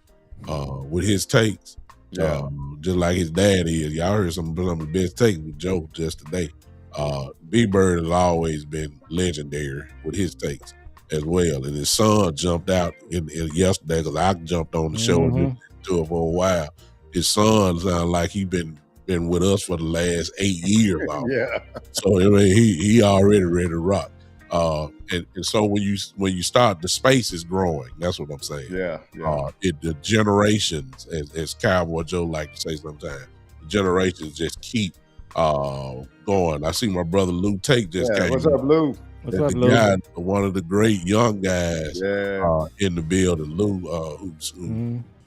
with his takes, just like his dad is. Y'all heard some of the best takes with Joe just today. B-Bird has always been legendary with his takes as well, and his son jumped out in yesterday because I jumped on the show and listened to it for a while. His son sounds like he been with us for the last 8 years. So I mean, he already ready to rock. And so when you start, the space is growing. That's what I'm saying. The generations, as Cowboy Joe like to say sometimes, the generations just keep going. I see my brother Lou Tate just came. What's up, Lou? What's up, Lou? One of the great young guys in the building. Lou, who's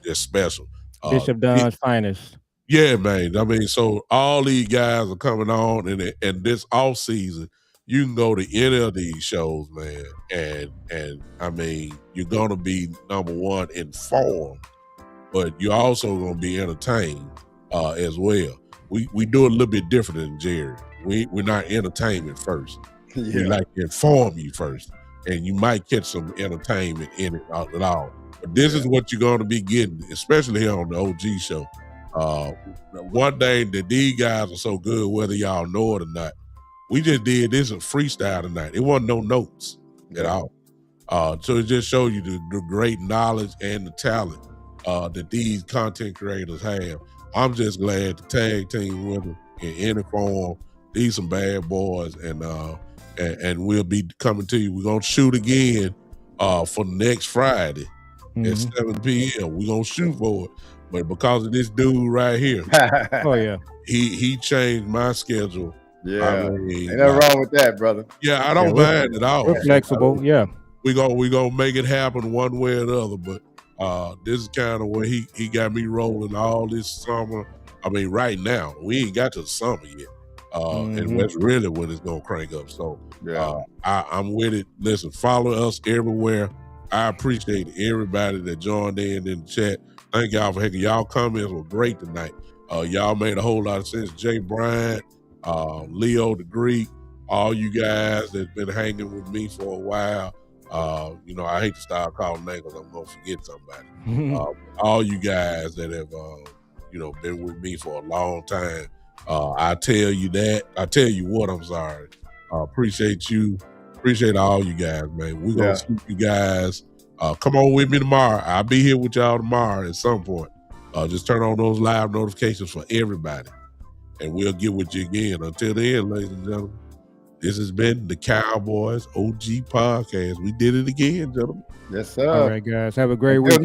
just special. Bishop Don's finest. Yeah, man. I mean, so all these guys are coming on, and this off season, you can go to any of these shows, man, and I mean, you're gonna be number one informed, but you're also gonna be entertained as well. We do it a little bit different than Jerry. We're not entertainment first. We like to inform you first, and you might catch some entertainment in it at all. But this is what you're going to be getting, especially here on the OG show. One thing that these guys are so good, whether y'all know it or not, we just did this a freestyle tonight. It wasn't no notes at all. So it just shows you the great knowledge and the talent that these content creators have. I'm just glad to tag team with them in any form. These some bad boys, and we'll be coming to you. We're going to shoot again for next Friday at 7 p.m. We're going to shoot for it. But because of this dude right here, he changed my schedule. I mean, ain't nothing wrong with that, brother. Yeah, I don't mind at all. We're flexible, we gonna make it happen one way or the other. But this is kind of where he got me rolling all this summer. I mean, right now we ain't got to the summer yet. And that's really when it's gonna crank up. So I'm with it. Listen, follow us everywhere. I appreciate everybody that joined in the chat. Thank y'all for hanging. Y'all comments were great tonight. Y'all made a whole lot of sense. Jay Bryant, Leo the Greek, all you guys that's been hanging with me for a while. I hate to start calling names because I'm gonna forget somebody. All you guys that have been with me for a long time. I tell you that. I tell you what, I'm sorry. Appreciate you. Appreciate all you guys, man. We're going to see you guys. Come on with me tomorrow. I'll be here with y'all tomorrow at some point. Just turn on those live notifications for everybody. And we'll get with you again. Until then, ladies and gentlemen, this has been the Cowboys OG Podcast. We did it again, gentlemen. Yes, sir. All right, guys. Have a great weekend.